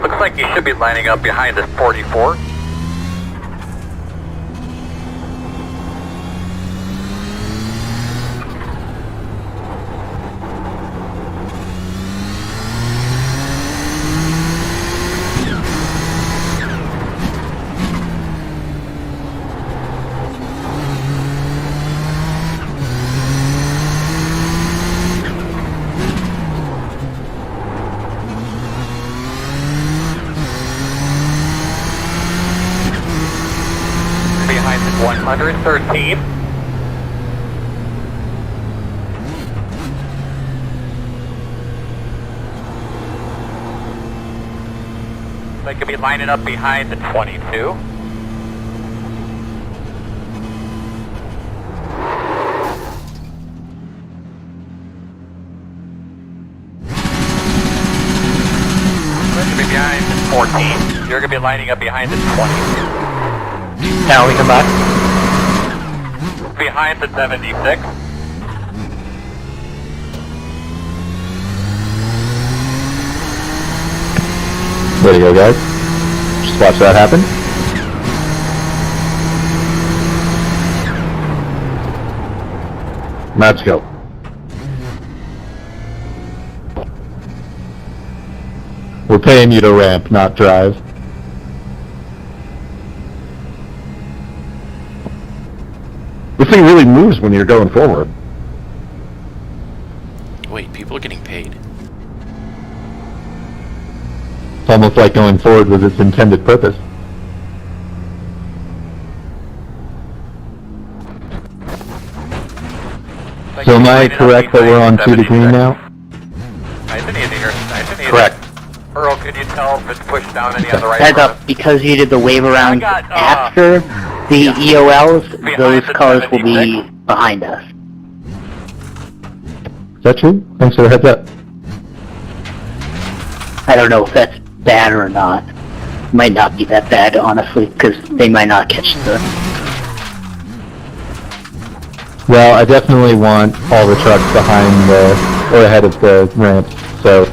Looks like you should be lining up behind this 44. 113. They could be lining up behind the 22. Behind the 14. You're going to be lining up behind the 20. Now we come back. Behind the 76. There you go, guys. Just watch that happen. Let's go. We're paying you to ramp, not drive. This thing really moves when you're going forward. Wait, people are getting paid. It's almost like going forward was its intended purpose. So am I correct that we're on 2 to green now? Nice and easy here. Nice and easy. Correct. Earl, could you tell if it's pushed down any on the right? Heads up, because you did the wave around I got, after the EOLs, Behind those the cars will 76. be behind us. Is that true? Thanks for the heads up. I don't know if that's bad or not. Might not be that bad, honestly, because they might not catch the... Well, I definitely want all the trucks behind the, or ahead of the ramp, so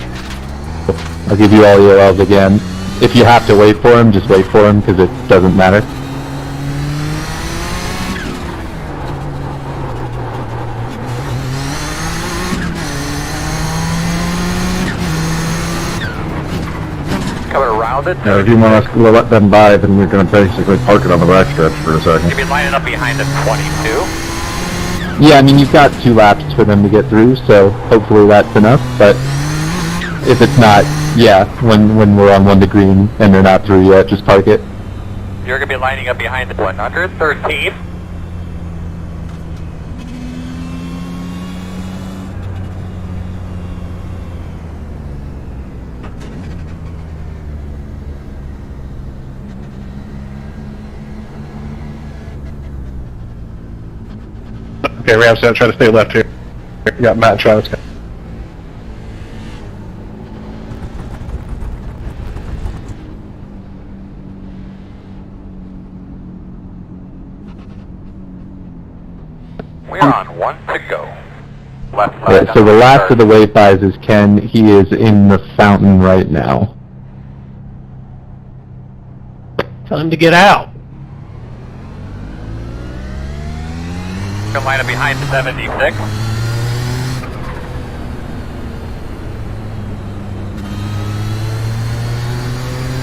I'll give you all EOLs again. If you have to wait for them, just wait for them, because it doesn't matter. Coming around it. Now, if you want us to let them by, then we're going to basically park it on the backstretch for a second. You'll be lining up behind the 22. Yeah, I mean, you've got 2 laps for them to get through, so hopefully that's enough, but if it's not, yeah, when we're on 1 to green and they're not through yet, just park it. You're going to be lining up behind the 113. Okay, Ram's gonna try to stay left here. We got Matt and Travis. We are on 1 to go. Left side. Yeah, so the last of the wave buys is Ken. He is in the fountain right now. Tell him to get out. Come line up behind the 76.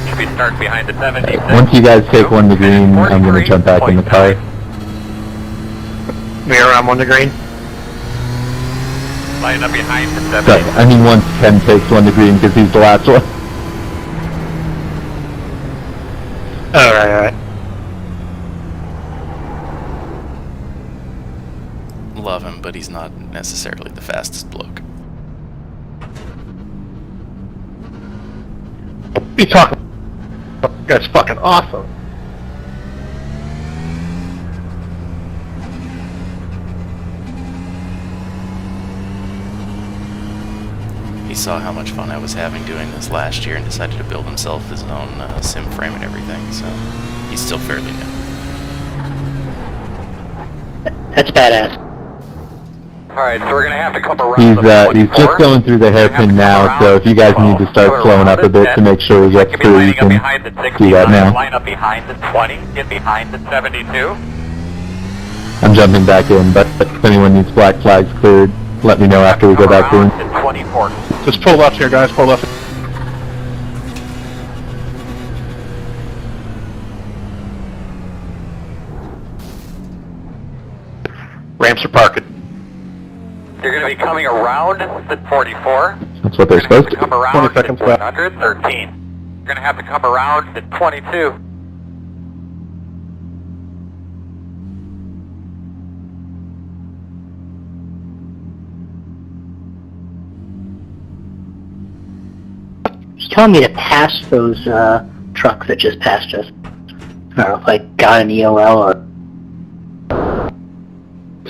Should be starting behind the 76. Once you guys take 1 to green, I'm going to jump back in the car. We are on 1 to green. Line up behind the 70. Sorry, I mean once Ken takes 1 to green because he's the last one. Alright. Love him, but he's not necessarily the fastest bloke. What are you talking about? This guy's fucking awesome. He saw how much fun I was having doing this last year and decided to build himself his own sim frame and everything, so he's still fairly new. That's badass. Alright, so we're going to have to come around He's just going through the hairpin now, so if you guys need to start slowing up a bit to make sure he gets through, you can do that now. Line up behind the 20, get behind the 72. I'm jumping back in, but if anyone needs black flags cleared, let me know after we go back in. The 24. Just pull left here, guys. Pull left. Ramps are parking. You're going to be coming around the 44. That's what they're You're going supposed to to come do. around 20 the seconds left. 113. You're going to have to come around the 22. telling me to pass those trucks that just passed us. I don't know if I got an EOL or...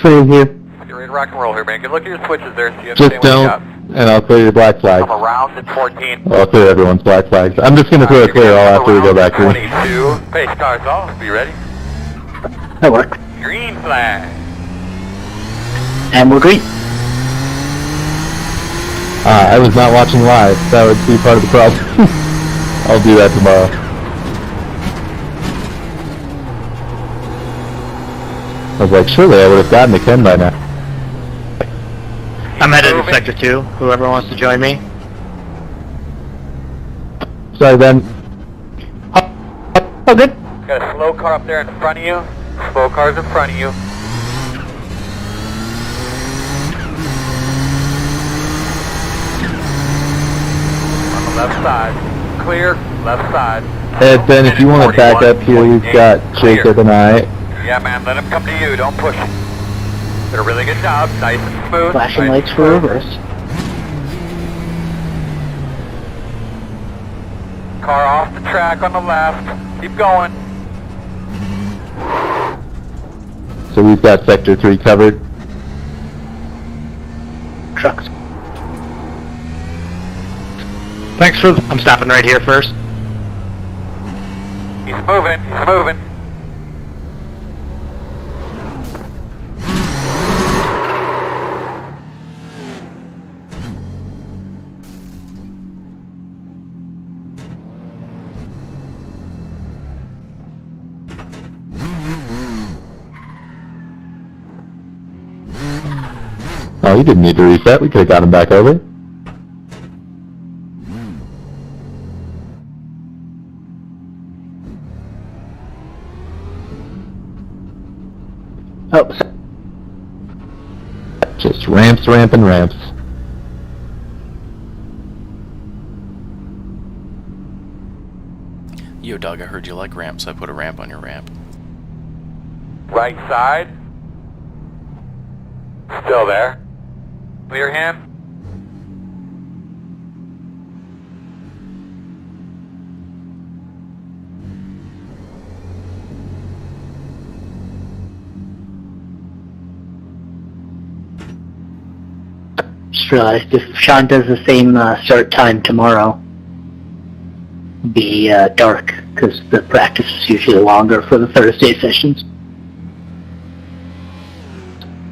Same here. You're ready to rock and roll here, man. Good look at your switches there. See if Just anyone you don't, got. and I'll clear your black flags. I'm around at 14. I'll clear everyone's black flags. I'm just gonna throw a clear all after we go back green. 22. Pace cars off. Be ready. That worked. Green flag. And we're green. I was not watching live. That would be part of the problem. I'll do that tomorrow. I was like, surely I would have gotten to Ken by now. I'm headed to Sector 2, whoever wants to join me. Sorry, Ben. Oh, good. Got a slow car up there in front of you. Slow cars in front of you. On the left side. Clear. Left side. Hey, Ben, if you want to back up here, we've got Jacob and I. Yeah, man. Let him come to you. Don't push him. Did a really good job. Nice and smooth. Flashing Nice lights and for smooth. reverse. Car off the track on the left. Keep going. So we've got Sector 3 covered. Trucks. Thanks for... I'm stopping right here first. He's moving. He's moving. Oh, he didn't need to reset. We could have got him back over. Oh, Just ramps, ramps. Yo, Doug, I heard you like ramps. I put a ramp on your ramp. Right side. Still there. Clear him. just realized if Sean does the same start time tomorrow, be dark, because the practice is usually longer for the Thursday sessions.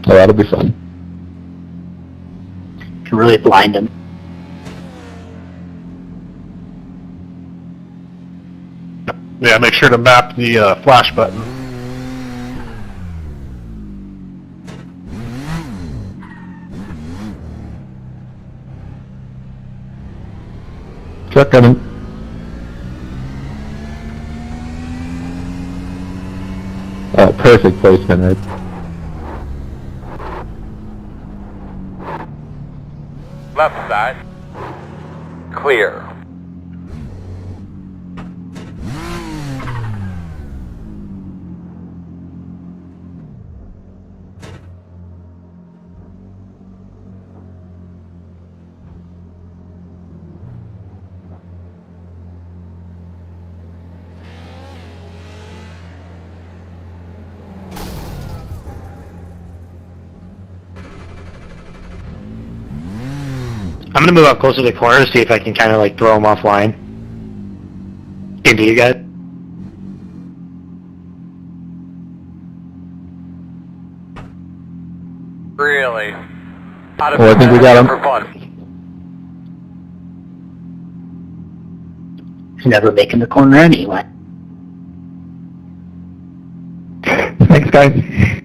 Oh, that'll be fun. Can really blind them. Yeah, make sure to map the flash button. Truck coming. Oh, perfect placement, right? Left side. Clear. I'm gonna move up closer to the corner to see if I can kind of like throw them offline. Into you guys. Really? Out of Oh, I think we got him. for fun. He's never making the corner anyway. Thanks, guys.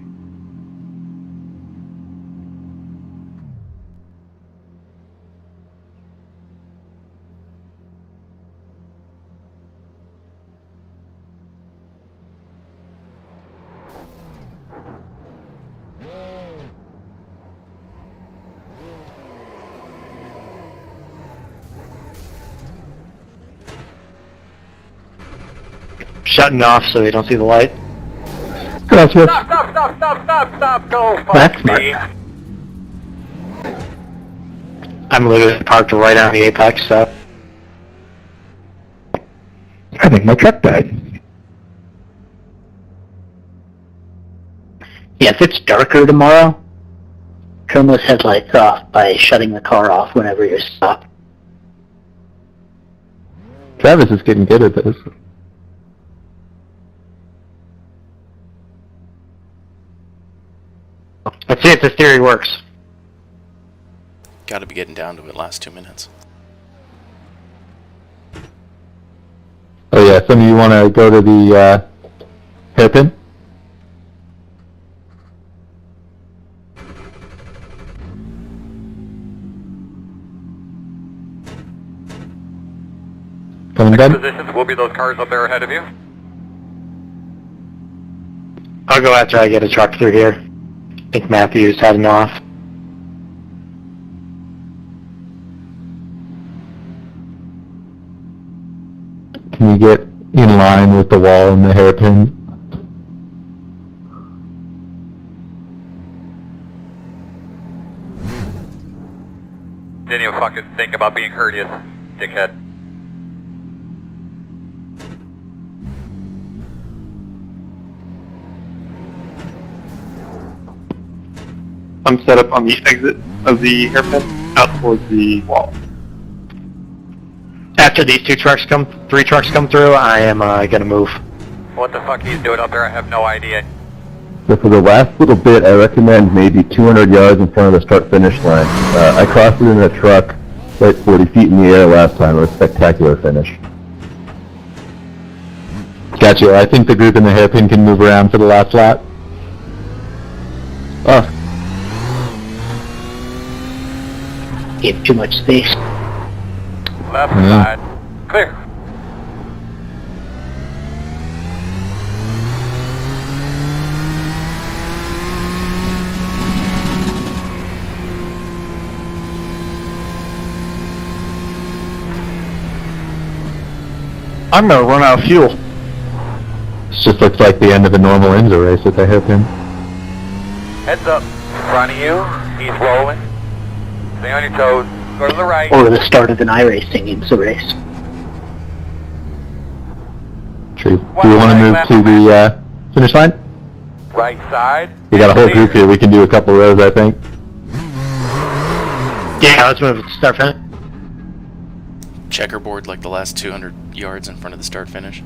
Shutting off so they don't see the light. Gracias. Stop, go, fuck That's smart. me. I'm literally parked right on the apex, so. I think my truck died. Yeah, if it's darker tomorrow, turn those headlights off by shutting the car off whenever you're stopped. Travis is getting good at this. Let's see if this theory works. Gotta be getting down to it last 2 minutes. Oh yeah, some of you want to go to the hairpin? Coming Next Ben? positions will be those cars up there ahead of you. I'll go after I get a truck through here. I think Matthew's heading off. Can you get in line with the wall and the hairpin? Didn't even fucking think about being courteous, dickhead. I'm set up on the exit of the hairpin, out towards the wall. After these three trucks come through, I am gonna move. What the fuck he's doing up there, I have no idea. So for the last little bit, I recommend maybe 200 yards in front of the start-finish line. I crossed it in a truck, like 40 feet in the air last time. It was a spectacular finish. Gotcha. I think the group in the hairpin can move around for the last lap. Oh, Gave too much space. Left Yeah. side. Clear. I'm gonna run out of fuel. This just looks like the end of a normal IMSA race at the hairpin. Heads up. In front of you. He's rolling. Stay on your toes. Go to the right. Or the start of an iRacing IMSA race. True. Do we want to move to the finish line? Right side. We got a whole group here. We can do a couple rows, I think. Yeah, let's move to start finish. Checkerboard like the last 200 yards in front of the start finish.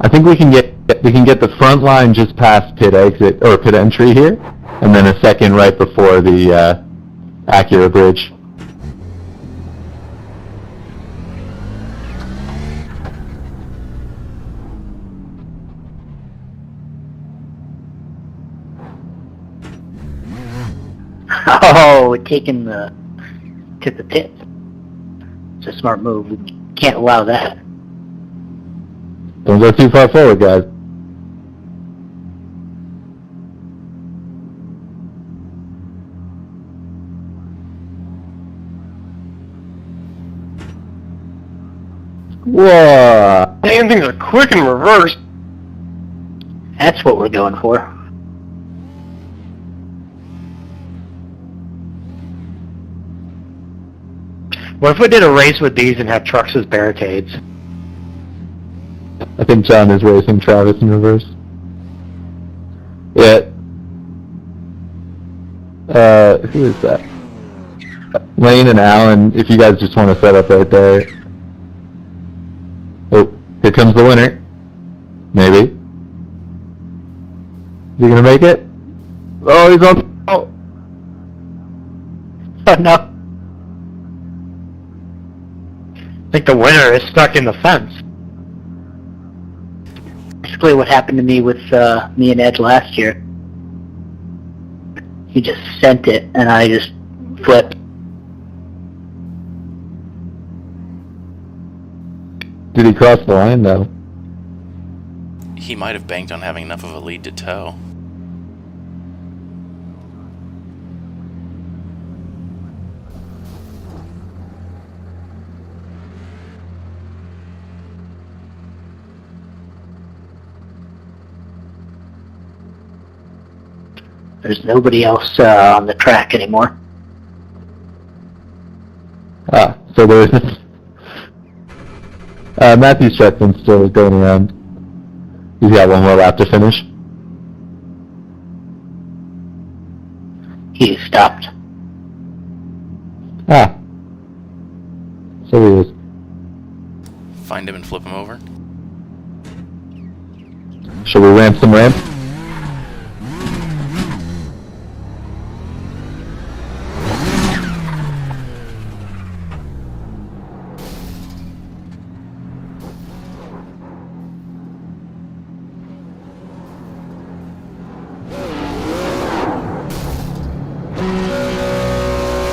I think we can get the front line just past pit exit or pit entry here, and then a second right before the Acura bridge. Oh, we're taking the to the pit. It's a smart move. We can't allow that. Don't go too far forward, guys. Whoa! Damn, things are quick in reverse. That's what we're going for. What if we did a race with these and had trucks as barricades? I think John is racing Travis in reverse. Yeah. Who is that? Lane and Alan, if you guys just want to set up right there. Oh, here comes the winner. Maybe. Is he gonna make it? Oh, he's on. Oh. Oh no. I think the winner is stuck in the fence. Basically what happened to me with me and Ed last year. He just sent it and I just flipped. Did he cross the line though? He might have banked on having enough of a lead to tow. There's nobody else on the track anymore. Ah, so there's Matthew Stretton's still going around. He's got one more lap to finish. He stopped. Ah. So he is. Find him and flip him over. Shall we ramp some ramps?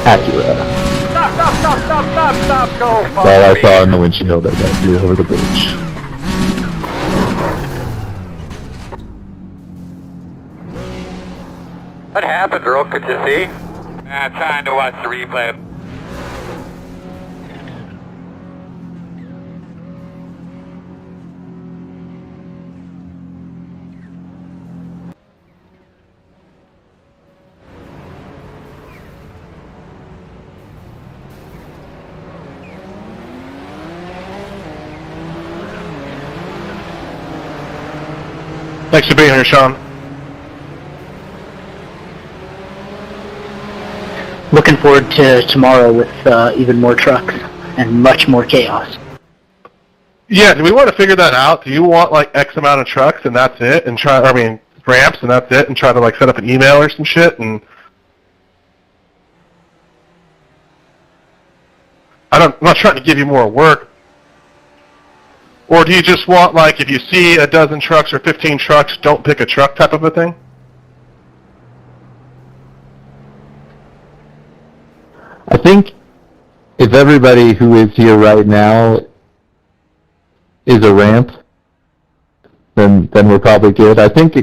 Accurate. Stop, go. That's all I saw in the windshield as I flew over the bridge. What happened, Earl? Could you see? I'm trying to watch the replay. Thanks for being here, Sean. Looking forward to tomorrow with even more trucks and much more chaos. Yeah, do we want to figure that out? Do you want like X amount of trucks and that's it, and ramps and that's it, and try to like set up an email or some shit? And I'm not trying to give you more work. Or do you just want, like, if you see a dozen trucks or 15 trucks, don't pick a truck type of a thing? I think if everybody who is here right now is a ramp, then we're probably good. I think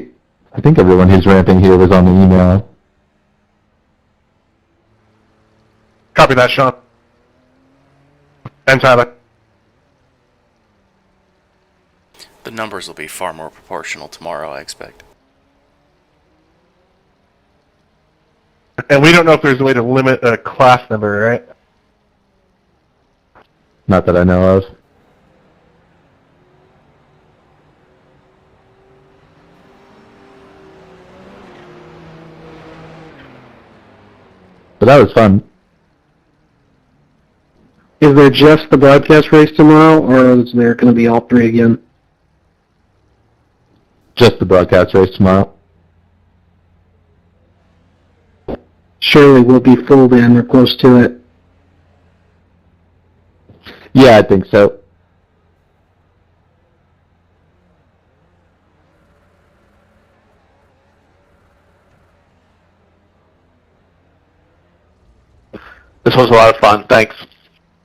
everyone who's ramping here was on the email. Copy that, Sean. And Tyler. The numbers will be far more proportional tomorrow, I expect. And we don't know if there's a way to limit a class number, right? Not that I know of. But that was fun. Is there just the broadcast race tomorrow, or is there going to be all three again? Just the broadcast race tomorrow. Surely we'll be full then, or close to it. Yeah, I think so. This was a lot of fun. Thanks.